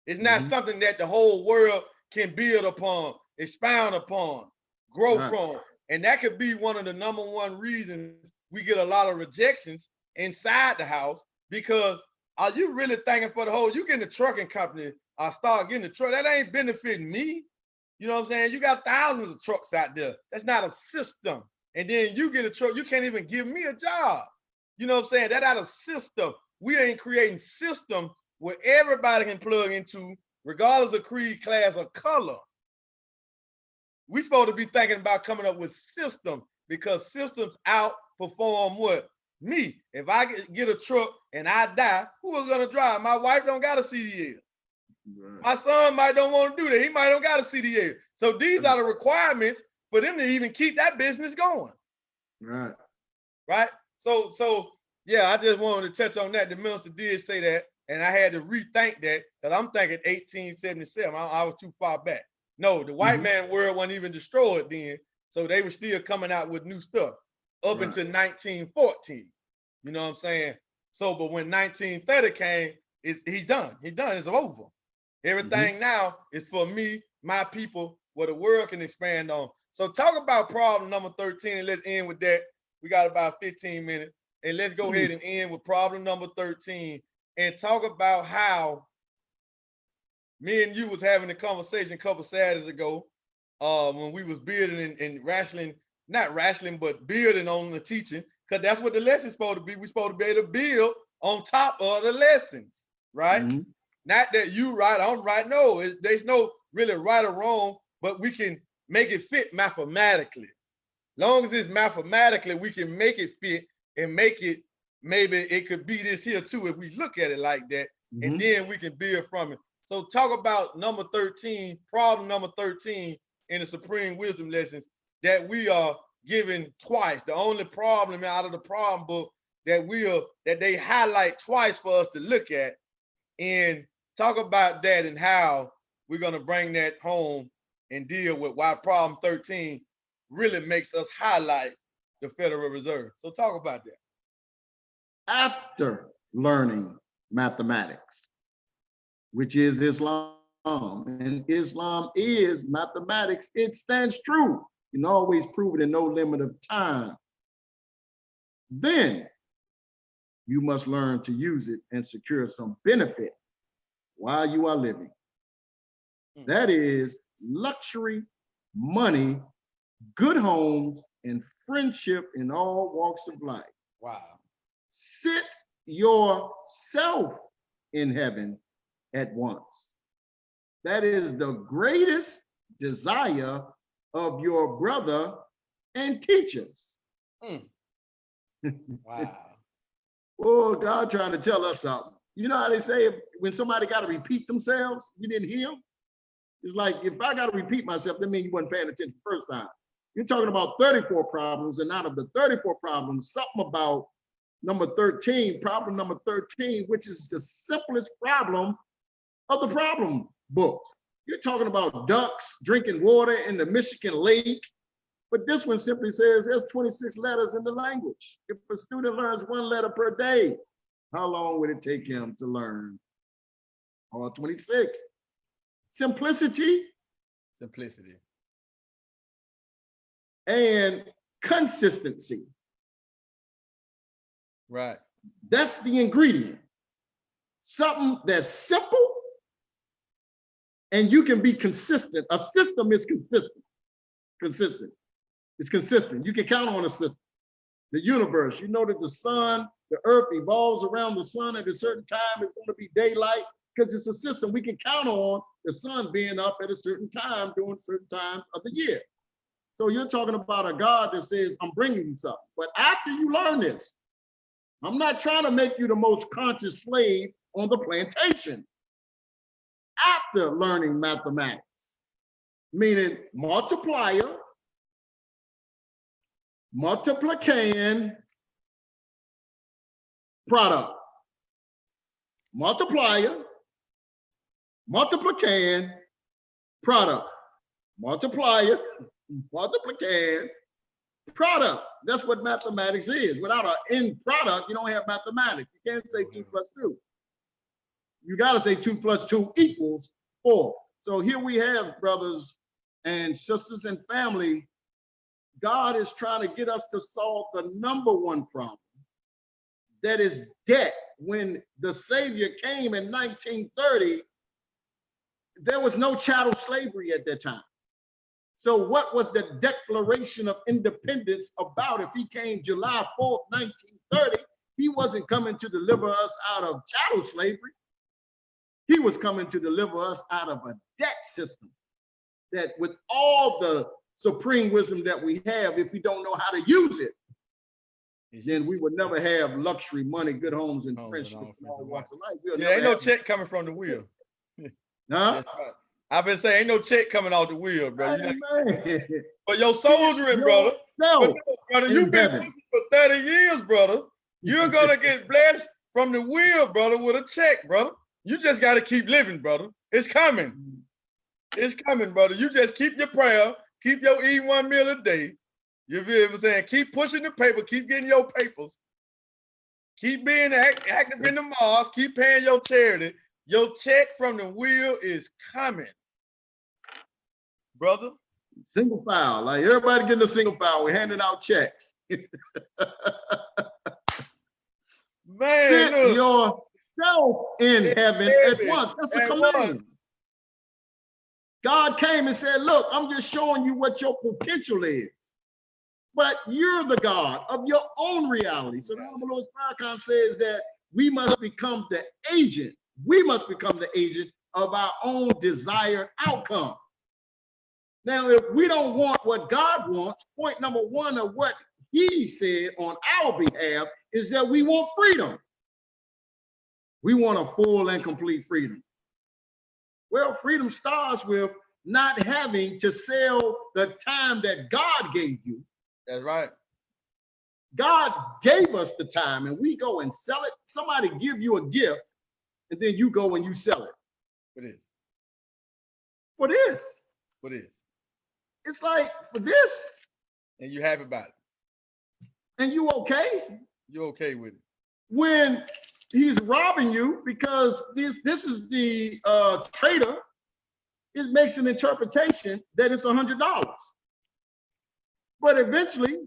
It's not something that the whole world can build upon, expound upon, grow from. And that could be one of the number one reasons we get a lot of rejections inside the house, because are you really thinking for the whole? You get in the trucking company, or start getting the truck, that ain't benefiting me. You know what I'm saying? You got thousands of trucks out there. That's not a system. And then you get a truck, you can't even give me a job. You know what I'm saying? That out of system. We ain't creating system where everybody can plug into, regardless of creed, class, or color. We supposed to be thinking about coming up with system, because systems outperform what? Me. If I get a truck and I die, who is gonna drive? My wife don't got a CDL. My son might don't want to do that. He might don't got a CDL. So these are the requirements for them to even keep that business going. Right. So yeah, I just wanted to touch on that. The minister did say that, and I had to rethink that, because I'm thinking 1877. I was too far back. No, the white man world wasn't even destroyed then, so they were still coming out with new stuff up until 1914. You know what I'm saying? So, but when 1930 came, he's done. He's done. It's over. Everything now is for me, my people, where the world can expand on. So talk about problem number 13, and let's end with that. We got about 15 minutes, and let's go ahead and end with problem number 13 and talk about how me and you was having a conversation a couple Saturdays ago when we was building and wrestling, not wrestling, but building on the teaching, because that's what the lesson's supposed to be. We're supposed to be able to build on top of the lessons, right?
Mhm.
Not that you right, I'm right. No, there's no really right or wrong, but we can make it fit mathematically. Long as it's mathematically, we can make it fit and make it, maybe it could be this here too, if we look at it like that, and
Mhm.
then we can build from it. So talk about number 13, problem number 13 in the Supreme Wisdom Lessons that we are given twice. The only problem out of the problem book that they highlight twice for us to look at, and talk about that and how we're going to bring that home and deal with why problem 13 really makes us highlight the Federal Reserve. So talk about that.
After learning mathematics, which is Islam, and Islam is mathematics, it stands true. You can always prove it in no limit of time. Then you must learn to use it and secure some benefit while you are living. That is luxury, money, good homes, and friendship in all walks of life.
Wow.
Sit yourself in heaven at once. That is the greatest desire of your brother and teachers.
Wow.
Oh, God trying to tell us something. You know how they say when somebody got to repeat themselves, you didn't hear them? It's like, if I got to repeat myself, that means you wasn't paying attention the first time. You're talking about 34 problems, and out of the 34 problems, something about number 13, problem number 13, which is the simplest problem of the problem books. You're talking about ducks drinking water in the Michigan Lake, but this one simply says there's 26 letters in the language. If a student learns one letter per day, how long would it take him to learn all 26? Simplicity.
Simplicity.
And consistency.
Right.
That's the ingredient. Something that's simple and you can be consistent. A system is consistent. Consistent. It's consistent. You can count on a system. The universe, you know that the sun, the earth evolves around the sun at a certain time. It's going to be daylight because it's a system. We can count on the sun being up at a certain time during certain times of the year. So you're talking about a God that says, I'm bringing you something. But after you learn this, I'm not trying to make you the most conscious slave on the plantation. After learning mathematics, meaning multiplier, multiplication, product. Multiplier, multiplication, product. Multiplier, multiplication, product. That's what mathematics is. Without an end product, you don't have mathematics. You can't say 2 plus 2. You got to say 2 plus 2 equals 4. So here we have, brothers and sisters and family, God is trying to get us to solve the number one problem, that is debt. When the Savior came in 1930, there was no chattel slavery at that time. So what was the Declaration of Independence about? If he came July 4th, 1930, he wasn't coming to deliver us out of chattel slavery. He was coming to deliver us out of a debt system that, with all the supreme wisdom that we have, if we don't know how to use it, then we would never have luxury, money, good homes, and friendship in all walks of life.
Yeah, ain't no check coming from the wheel.
Huh?
I've been saying ain't no check coming off the wheel, brother. But your soldiering, brother.
No,
brother, you've been listening for 30 years, brother. You're gonna get blessed from the wheel, brother, with a check, brother. You just gotta keep living, brother. It's coming. It's coming, brother. You just keep your prayer, keep your eating 1 meal a day. You feel what I'm saying? Keep pushing the paper, keep getting your papers, keep being active in the mosque, keep paying your charity. Your check from the wheel is coming, brother.
Single file, like everybody getting a single file. We're handing out checks.
Man,
Sit
look.
yourself in heaven at once. That's a command. God came and said, look, I'm just showing you what your potential is. But you're the God of your own reality. So the Honorable Lord Farrakhan says that we must become the agent. We must become the agent of our own desired outcome. Now, if we don't want what God wants, point number one of what he said on our behalf is that we want freedom. We want a full and complete freedom. Well, freedom starts with not having to sell the time that God gave you.
That's right.
God gave us the time and we go and sell it. Somebody give you a gift and then you go and you sell it.
For this.
For this.
For this.
It's like, for this.
And you happy about it.
And you okay?
You're okay with it.
When he's robbing you because this is the trader, it makes an interpretation that it's $100. But eventually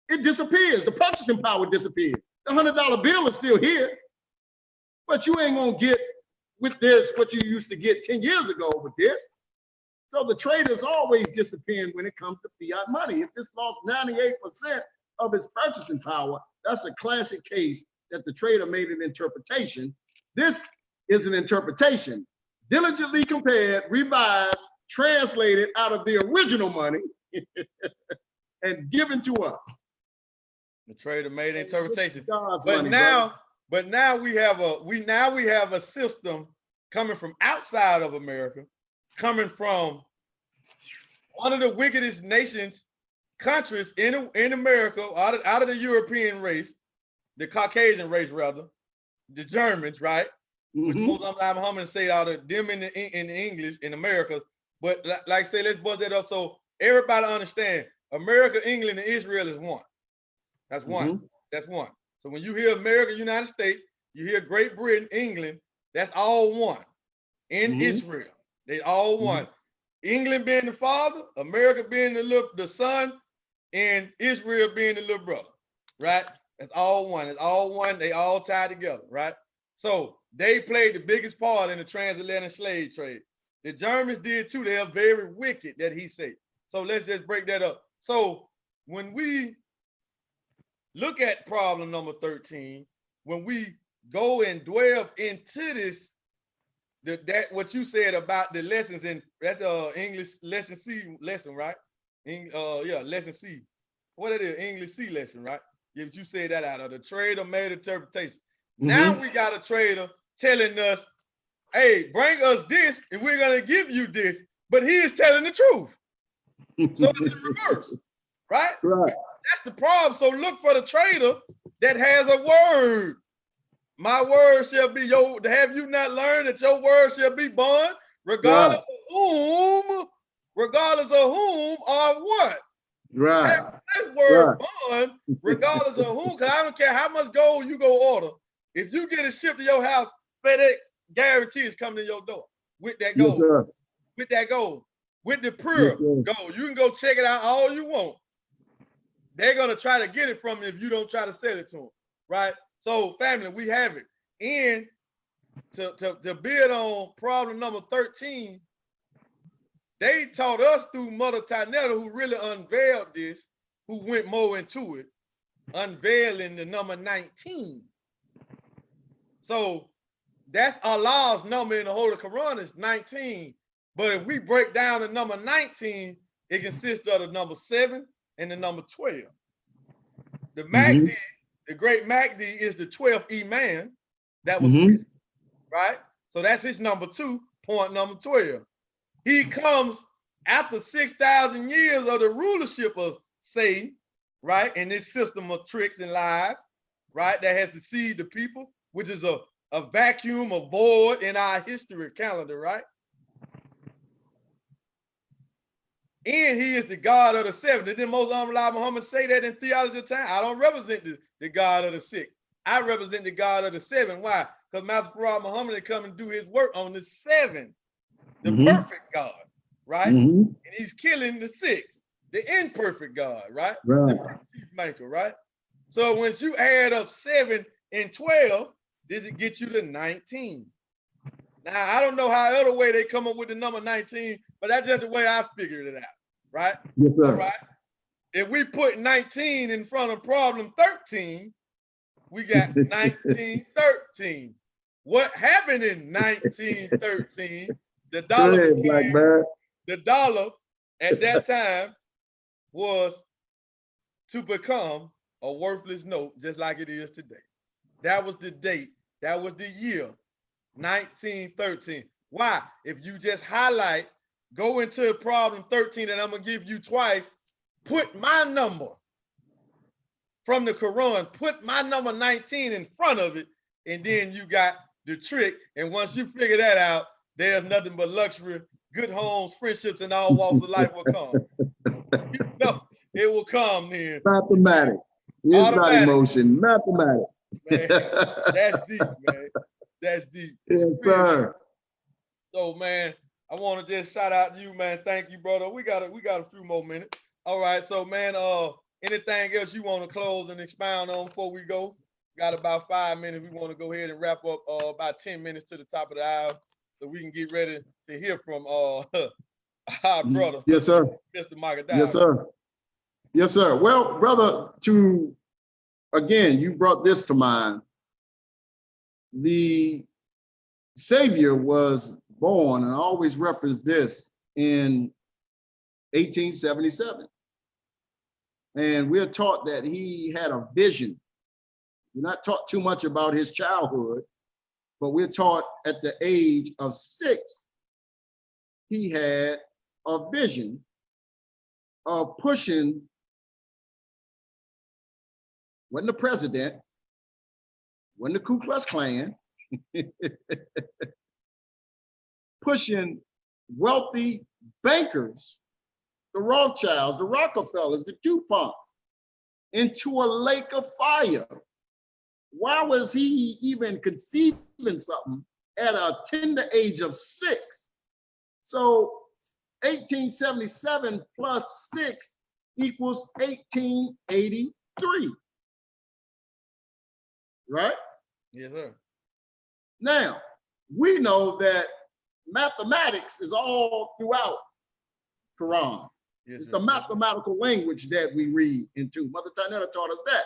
it disappears. The purchasing power disappears. The $100 bill is still here, but you ain't gonna get with this what you used to get 10 years ago with this. So the trader's always disappearing when it comes to fiat money. If it's lost 98% of its purchasing power, that's a classic case that the trader made an interpretation. This is an interpretation, diligently compared, revised, translated out of the original money and given to us.
The trader made an interpretation.
God's
But
money,
now,
brother.
we have a system coming from outside of America, coming from one of the wickedest countries in America, out of the European race, the Caucasian race rather, the Germans, right? Which Muslim Muhammad say out of them in the English in America. But like I say, let's buzz that up so everybody understand. America, England, and Israel is one. That's one. That's one. So when you hear America, United States, you hear Great Britain, England, that's all one. In Israel, they all one. England being the father, America being the son, and Israel being the little brother, right? It's all one. It's all one. They all tied together, right? So they played the biggest part in the transatlantic slave trade. The Germans did too. They are very wicked, that he said. So let's just break that up. So when we look at problem number 13, when we go and dwell into this, that what you said about the lessons in that's English lesson C lesson, right? Lesson C. What it is, English C lesson, right? Yeah, but you said that out of the trader made interpretation. Now we got a trader telling us, hey, bring us this and we're gonna give you this, but he is telling the truth. So it's reverse, right?
Right.
That's the problem. So look for the trader that has a word. My word shall be your, have you not learned that your word shall be bond, regardless of whom or what?
Right.
That word bond, regardless of whom, because I don't care how much gold you go order. If you get it shipped to your house, FedEx guarantees coming to your door with that gold.
Yes,
with that gold. With the pure gold. You can go check it out all you want. They're going to try to get it from you if you don't try to sell it to them, right? So, family, we have it. And to build on problem number 13, they taught us through Mother Tanetta, who really unveiled this, who went more into it, unveiling the number 19. So that's Allah's number in the Holy Quran is 19. But if we break down the number 19, it consists of the number 7 and the number 12. The Mahdi, the great Mahdi, is the 12th Imam that was written, right? So that's his number 2, point number 12. He comes after 6,000 years of the rulership of Satan, right? And this system of tricks and lies, right? That has deceived the people, which is a vacuum, a void in our history calendar, right? And he is the God of the 7. Didn't Moses Muhammad say that in theology of time? I don't represent the God of the 6. I represent the God of the 7. Why? Because Master Farad Muhammad had come and do his work on the 7, the perfect God, right? And he's killing the 6, the imperfect God, right? The chief maker, right? So once you add up 7 and 12, does it get you to 19? Now, I don't know how other way they come up with the number 19, but that's just the way I figured it out, right?
Yes, sir.
All right. If we put 19 in front of problem 13, we got 1913. What happened in 1913? The dollar
Go ahead, Black
became,
man.
the dollar at that time was to become a worthless note, just like it is today. That was the date. That was the year, 1913. Why? If you just highlight, go into problem 13, and I'm gonna give you twice, put my number from the Quran, put my number 19 in front of it, and then you got the trick. And once you figure that out, there's nothing but luxury, good homes, friendships, and all walks of life will come. You know, it will come then.
Mathematics. It's not emotion. Mathematics.
Man, that's deep, man. That's deep.
Yes, sir.
So, man, I want to just shout out to you, man. Thank you, brother. We got a few more minutes. All right, so, man, anything else you want to close and expound on before we go? Got about 5 minutes. We want to go ahead and wrap up about 10 minutes to the top of the hour so we can get ready to hear from our brother.
Yes, sir.
Mr. Michael
Yes, sir. Yes, sir. Well, brother, again, you brought this to mind. The Savior was born, and I always reference this, in 1877. And we're taught that he had a vision. We're not taught too much about his childhood, but we're taught at the age of 6, he had a vision of pushing, wasn't the president, wasn't the Ku Klux Klan, pushing wealthy bankers, the Rothschilds, the Rockefellers, the DuPonts, into a lake of fire. Why was he even conceiving something at a tender age of 6? So 1877 plus 6 equals 1883. Right?
Yes, sir.
Now, we know that mathematics is all throughout Quran.
Yes,
it's
sir.
the mathematical language that we read into. Mother Tanetta taught us that.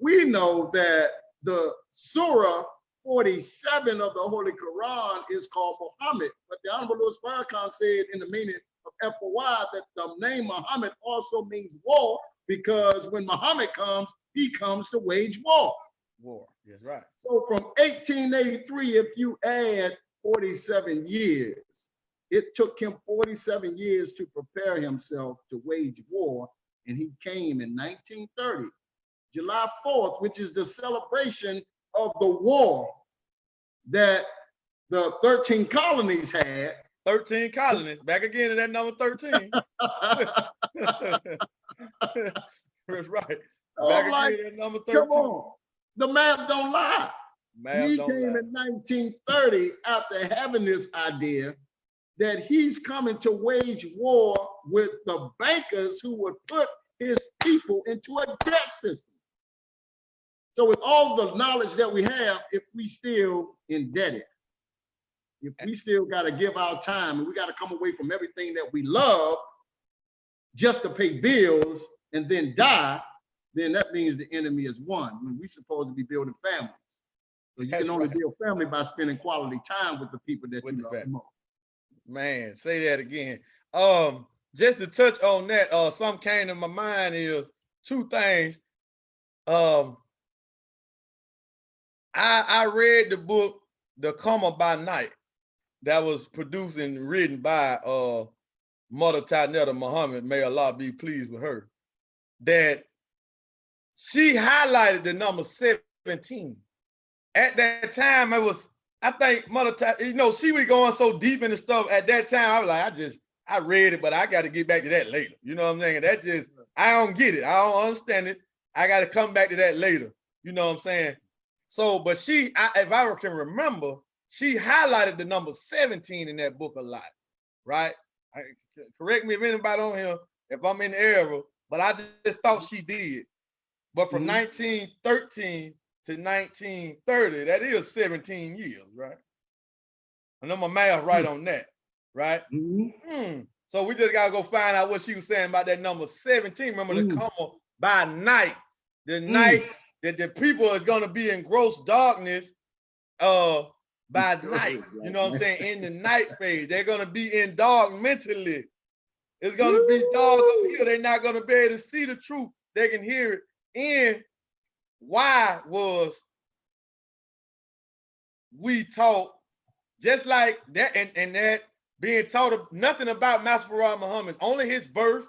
We know that the Surah 47 of the Holy Quran is called Muhammad, but the Honorable Louis Farrakhan said in the meaning of FOI that the name Muhammad also means war, because when Muhammad comes, he comes to wage war.
War, yes, right.
So from 1883, if you add 47 years, it took him 47 years to prepare himself to wage war, and he came in 1930, July 4th, which is the celebration of the war that the 13 colonies had.
13 colonies, back again to that number 13. That's right. Back again to that number 13.
Come on. The math don't lie. He came in 1930 after having this idea that he's coming to wage war with the bankers who would put his people into a debt system. So with all the knowledge that we have, if we still indebted, if we still got to give our time and we got to come away from everything that we love just to pay bills and then die, then that means the enemy is won. When we're supposed to be building families. So you can only build family by spending quality time with the people that you love the most.
Man, say that again. Just to touch on that, something came to my mind is 2 things. I read the book, The Qamar by Night, that was produced and written by Mother Tanetta Muhammad, may Allah be pleased with her, that she highlighted the number 17. At that time, it was, I think Mother Tanetta, she was going so deep into stuff at that time. I was like, I read it, but I got to get back to that later. You know what I'm saying? That just, I don't get it. I don't understand it. I got to come back to that later. You know what I'm saying? So, but if I can remember, she highlighted the number 17 in that book a lot, right? Correct me if anybody on here, if I'm in error, but I just thought she did. But from 1913 to 1930, that is 17 years, right? I know my math right on that, right? So we just got to go find out what she was saying about that number 17. Remember, the Qamar by night, the night that the people is gonna be in gross darkness by night. You know what I'm saying? In the night phase, they're gonna be in dark mentally. It's gonna be dark up here. They're not gonna be able to see the truth. They can hear it. And why was we taught just like that, and that being taught nothing about Master Farad Muhammad, only his birth,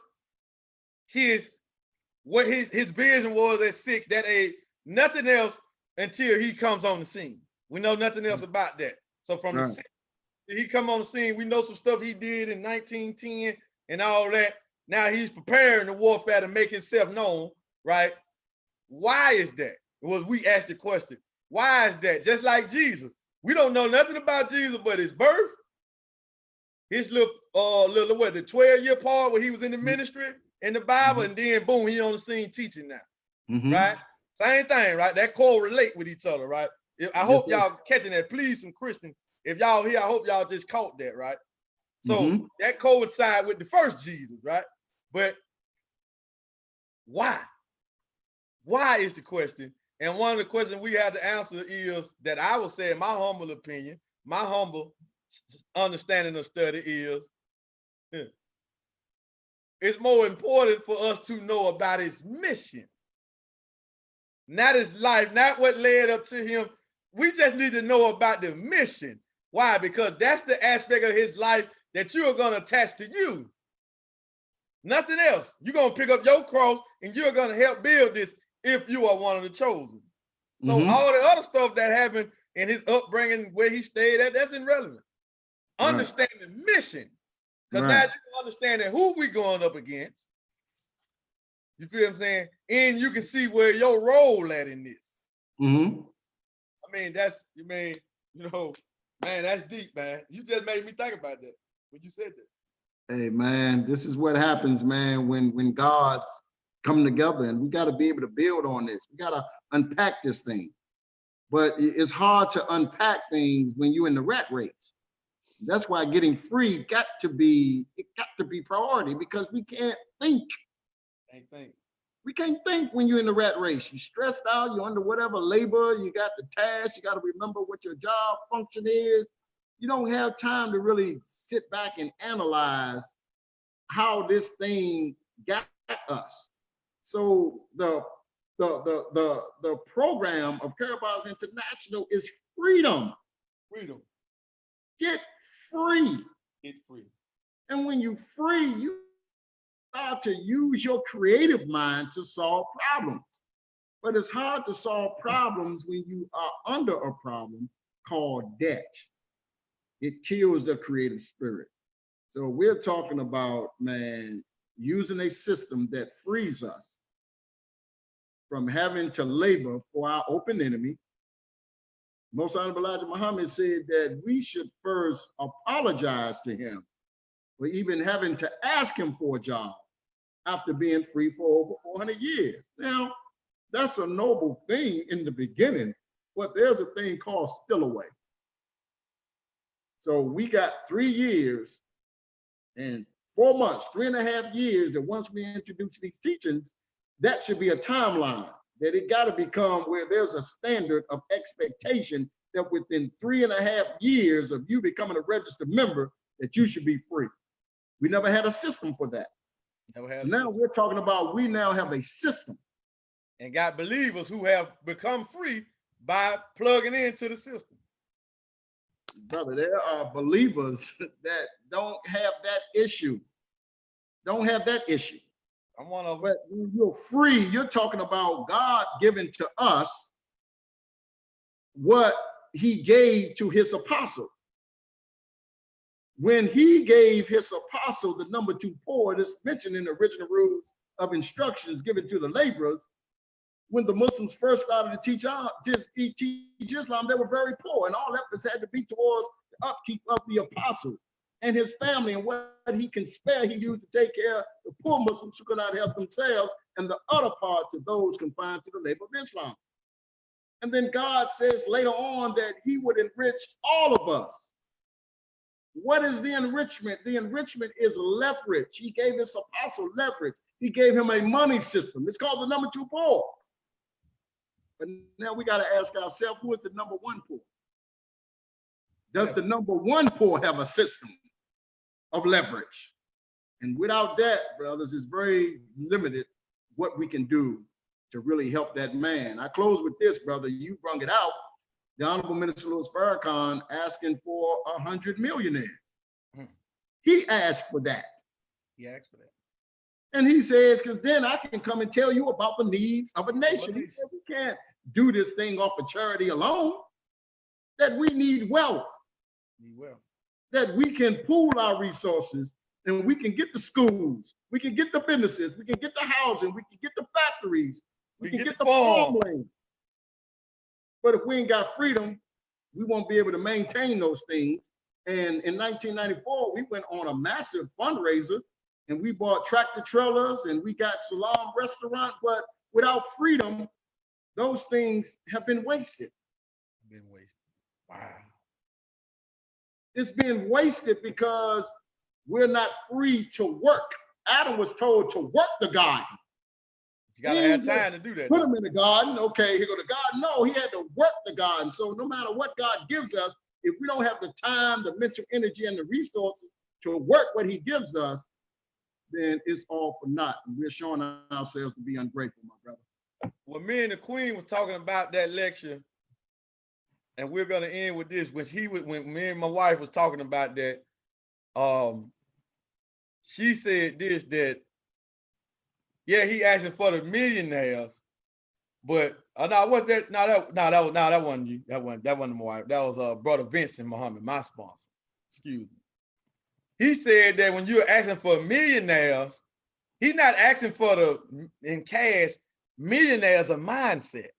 what his vision was at 6, that age, nothing else until he comes on the scene. We know nothing else about that. So from the 6, he come on the scene, we know some stuff he did in 1910 and all that. Now he's preparing the warfare to make himself known, right? Why is that? We asked the question, why is that? Just like Jesus. We don't know nothing about Jesus but his birth, his little what, the 12-year part where he was in the ministry in the Bible, and then boom, he on the scene teaching now, right? Same thing, right? That correlate with each other, right? I hope y'all catching that. Please, some Christians, if y'all here, I hope y'all just caught that, right? So that coincide with the first Jesus, right? But why? Why is the question? And one of the questions we have to answer is that I would say, in my humble opinion, my humble understanding of study is, it's more important for us to know about his mission, not his life, not what led up to him. We just need to know about the mission. Why? Because that's the aspect of his life that you are going to attach to you. Nothing else. You're going to pick up your cross and you're going to help build this if you are one of the chosen. So all the other stuff that happened in his upbringing, where he stayed at, that's irrelevant. Understand the mission. Because now you can understand that who we going up against. You feel what I'm saying? And you can see where your role at in this. I mean, man, that's deep, man. You just made me think about that when you said that.
Hey, man, this is what happens, man, when gods come together, and we got to be able to build on this. We got to unpack this thing. But it's hard to unpack things when you're in the rat race. That's why getting free got to be priority, because we can't think. We can't think when you're in the rat race. You're stressed out, you're under whatever labor, you got the task, you got to remember what your job function is. You don't have time to really sit back and analyze how this thing got us. So the program of Karamaz International is freedom.
Freedom.
Get free.
Get free.
And when you're free, you start to use your creative mind to solve problems. But it's hard to solve problems when you are under a problem called debt. It kills the creative spirit. So we're talking about, man, using a system that frees us from having to labor for our open enemy. Most Honorable Elijah Muhammad said that we should first apologize to him for even having to ask him for a job after being free for over 400 years. Now, that's a noble thing in the beginning, but there's a thing called still away. So we got 3 years and 4 months, 3.5 years, that once we introduce these teachings, that should be a timeline, that it got to become where there's a standard of expectation that within 3.5 years of you becoming a registered member, that you should be free. We never had a system for that. So now we're talking about, we now have a system.
And got believers who have become free by plugging into the system.
Brother, there are believers that don't have that issue. Don't have that issue.
I'm one of them.
But when you're free, you're talking about God giving to us what he gave to his apostle. When he gave his apostle the number 2 poor, this mentioned in the original rules of instructions given to the laborers, when the Muslims first started to teach Islam, they were very poor, and all efforts had to be towards the upkeep of the apostle and his family, and what he can spare, he used to take care of the poor Muslims who could not help themselves, and the other part to those confined to the labor of Islam. And then God says later on that he would enrich all of us. What is the enrichment? The enrichment is leverage. He gave his apostle leverage. He gave him a money system. It's called the number 2 poor. But now we got to ask ourselves, who is the number one poor? Does the number one poor have a system of leverage? And without that, brothers, it's very limited what we can do to really help that man. I close with this, brother. You brung it out. The Honorable Minister Louis Farrakhan asking for 100 millionaires. He asked for that.
He asked for that.
And he says, because then I can come and tell you about the needs of a nation. He said, we can't do this thing off of charity alone, that we need wealth, that we can pool our resources and we can get the schools, we can get the businesses, we can get the housing, we can get the factories, we can get the farmland. But if we ain't got freedom, we won't be able to maintain those things. And in 1994, we went on a massive fundraiser and we bought tractor trailers and we got Salam restaurant, but without freedom, those things have been wasted.
Wow.
It's been wasted because we're not free to work. Adam was told to work the garden.
You gotta have time to do that.
Put him in the garden. Okay, here go the garden. No, he had to work the garden. So no matter what God gives us, if we don't have the time, the mental energy, and the resources to work what he gives us, then it's all for naught. And we're showing ourselves to be ungrateful, my brother.
Well, me and the Queen was talking about that lecture, and we're gonna end with this. When me and my wife was talking about that, she said this, that yeah, he asking for the millionaires, but no, what's that? That wasn't you. That wasn't my wife. That was Brother Vincent Muhammad, my sponsor. Excuse me. He said that when you're asking for millionaires, he's not asking for in cash. Millionaires a mindset.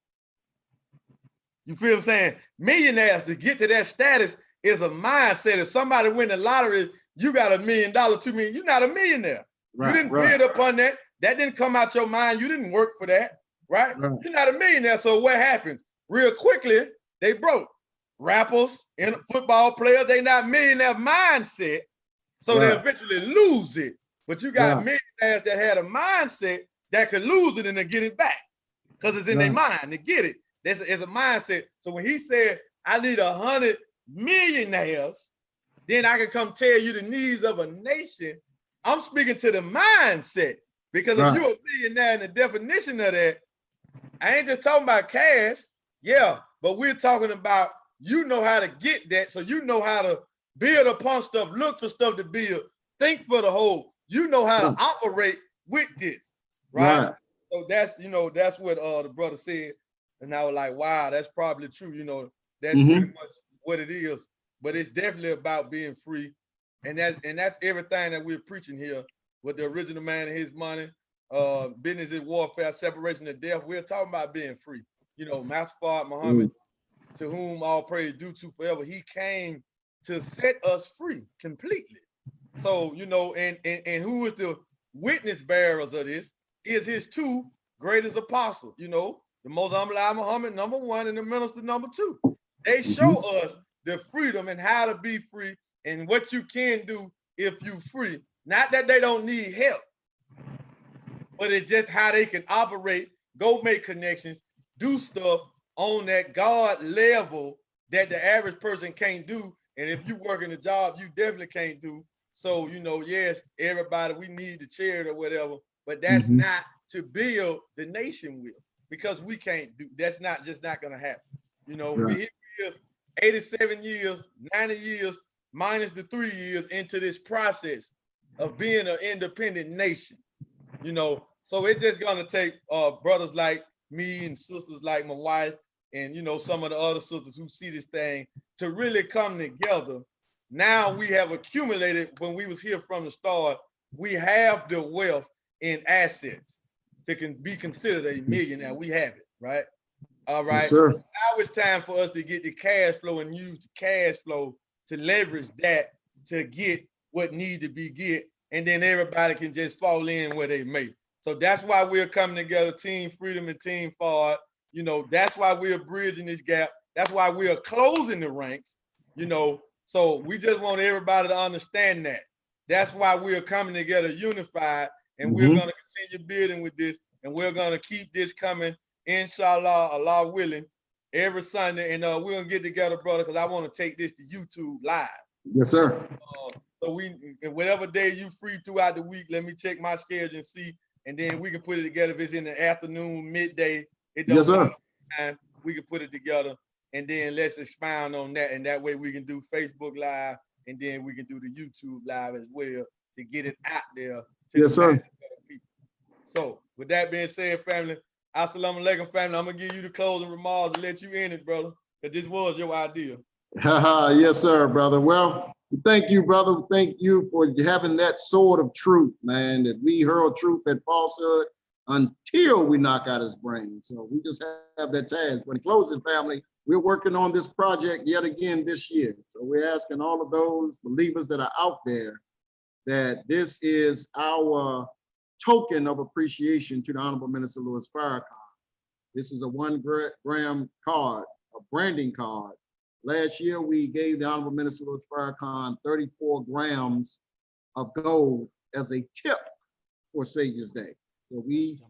You feel what I'm saying? Millionaires, to get to that status, is a mindset. If somebody win the lottery, you got $1 million, $2 million, you're not a millionaire. Right, you didn't build upon that. That didn't come out your mind. You didn't work for that, right? You're not a millionaire. So what happens? Real quickly, they broke. Rappers and football players, they not millionaire mindset. So they eventually lose it. But you got millionaires that had a mindset that could lose it and then get it back. Because it's in their mind to get it. It's a mindset. So when he said, I need 100 millionaires, then I can come tell you the needs of a nation. I'm speaking to the mindset. Because if you're a millionaire and the definition of that, I ain't just talking about cash. Yeah, but we're talking about you know how to get that. So you know how to build upon stuff, look for stuff to build, think for the whole. You know how to operate with this, right? So that's, that's what the brother said. And I was like, wow, that's probably true. That's pretty much what it is. But it's definitely about being free. And that's everything that we're preaching here with the original man and his money, business is warfare, separation of death. We're talking about being free. Master Fard Muhammad, to whom all praise due to forever, he came to set us free completely. So, and who is the witness bearers of this is his two greatest apostles, the Most Humble Muhammad, number one, and the minister, number two. They show us the freedom and how to be free and what you can do if you free. Not that they don't need help, but it's just how they can operate, go make connections, do stuff on that God level that the average person can't do. And if you work in a job, you definitely can't do. So, yes, everybody, we need the charity or whatever, but that's not to build the nation with, because we can't do, that's not going to happen. We 87 years, 90 years, minus the 3 years into this process of being an independent nation, so it's just gonna take brothers like me and sisters like my wife and some of the other sisters who see this thing to really come together. Now we have accumulated, when we was here from the start, we have the wealth in assets to be considered a millionaire. We have it, right? All right. Yes, sir. Now it's time for us to get the cash flow and use the cash flow to leverage that to get what need to be get, and then everybody can just fall in where they may. So that's why we're coming together, Team Freedom and Team Fard. That's why we're bridging this gap. That's why we're closing the ranks, So we just want everybody to understand that. That's why we're coming together unified, and we're going to continue building with this, and we're going to keep this coming inshallah, Allah willing, every Sunday. And we're gonna get together, brother, because I want to take this to YouTube live.
Yes, sir.
So whatever day you free throughout the week, let me check my schedule and see, and then we can put it together. If it's in the afternoon, midday, it don't
Yes, sir.
matter time, we can put it together, and then let's expound on that. And that way we can do Facebook Live, and then we can do the YouTube Live as well to get it out there. To
Yes, sir.
people. So with that being said, family, assalamu alaikum, family. I'm gonna give you the closing remarks and let you in it, brother, because this was your idea.
Yes, sir, brother. Well, thank you, brother. Thank you for having that sword of truth, man, that we hurl truth at falsehood until we knock out his brain. So we just have that task. But in closing, family, we're working on this project yet again this year. So we're asking all of those believers that are out there that this is our token of appreciation to the Honorable Minister Louis Farrakhan. This is a 1 gram card, a branding card. Last year, we gave the Honorable Minister Louis Farrakhan 34 grams of gold as a tip for Savior's Day. So we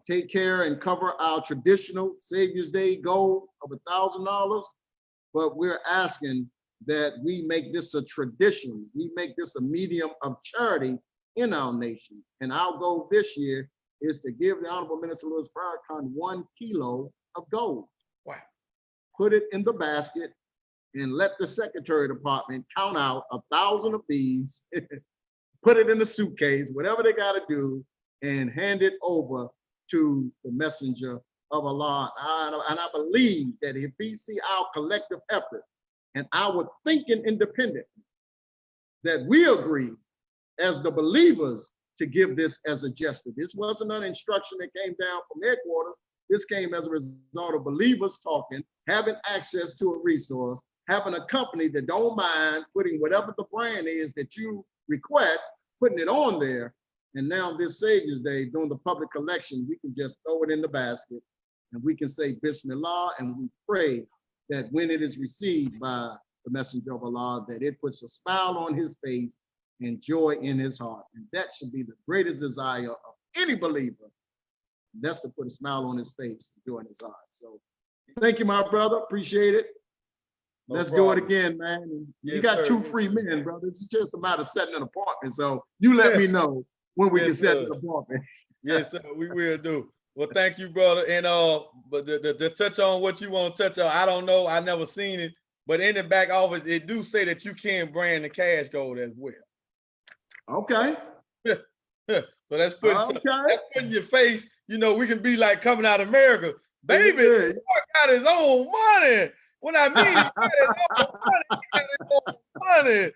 take care and cover our traditional Savior's Day goal of $1,000, but we're asking that we make this a tradition. We make this a medium of charity in our nation. And our goal this year is to give the Honorable Minister Louis Farrakhan 1 kilo of gold.
Wow.
Put it in the basket and let the Secretary Department count out 1,000 of these, put it in the suitcase, whatever they got to do, and hand it over to the messenger of Allah. And I believe that if we see our collective effort and our thinking independently, that we agree as the believers to give this as a gesture. This wasn't an instruction that came down from headquarters. This came as a result of believers talking, having access to a resource, having a company that don't mind putting whatever the brand is that you request, putting it on there. And now this Savior's Day, during the public collection, we can just throw it in the basket and we can say Bismillah, and we pray that when it is received by the messenger of Allah, that it puts a smile on his face and joy in his heart. And that should be the greatest desire of any believer. That's to put a smile on his face and joy in his heart. So thank you, my brother. Appreciate it. Let's do it again, man. And you got 2 free men, brother. It's just a matter of setting an appointment. So you let me know when we can set an appointment.
Yes, sir, we will do. Well, thank you, brother. And but the touch on what you want to touch on, I don't know. I never seen it, but in the back office, it do say that you can brand the cash gold as well.
Okay.
So that's putting your face. You know, we can be like coming out of America, baby. He got his own money. What I mean, he got his own money. He got his own money.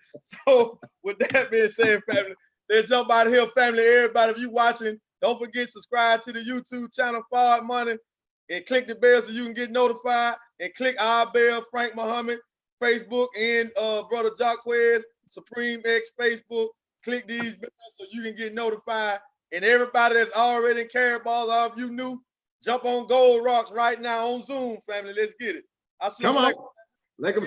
So with that being said, family, let's jump out of here, family. Everybody, if you watching, don't forget subscribe to the YouTube channel Forward Money and click the bell so you can get notified. And click our bell, Frank Muhammad, Facebook, and brother Jacquez, Supreme X Facebook. Click these bells so you can get notified. And everybody that's already in Caraballs, all of you new, jump on Gold Rocks right now on Zoom, family. Let's get it.
Come on. Like a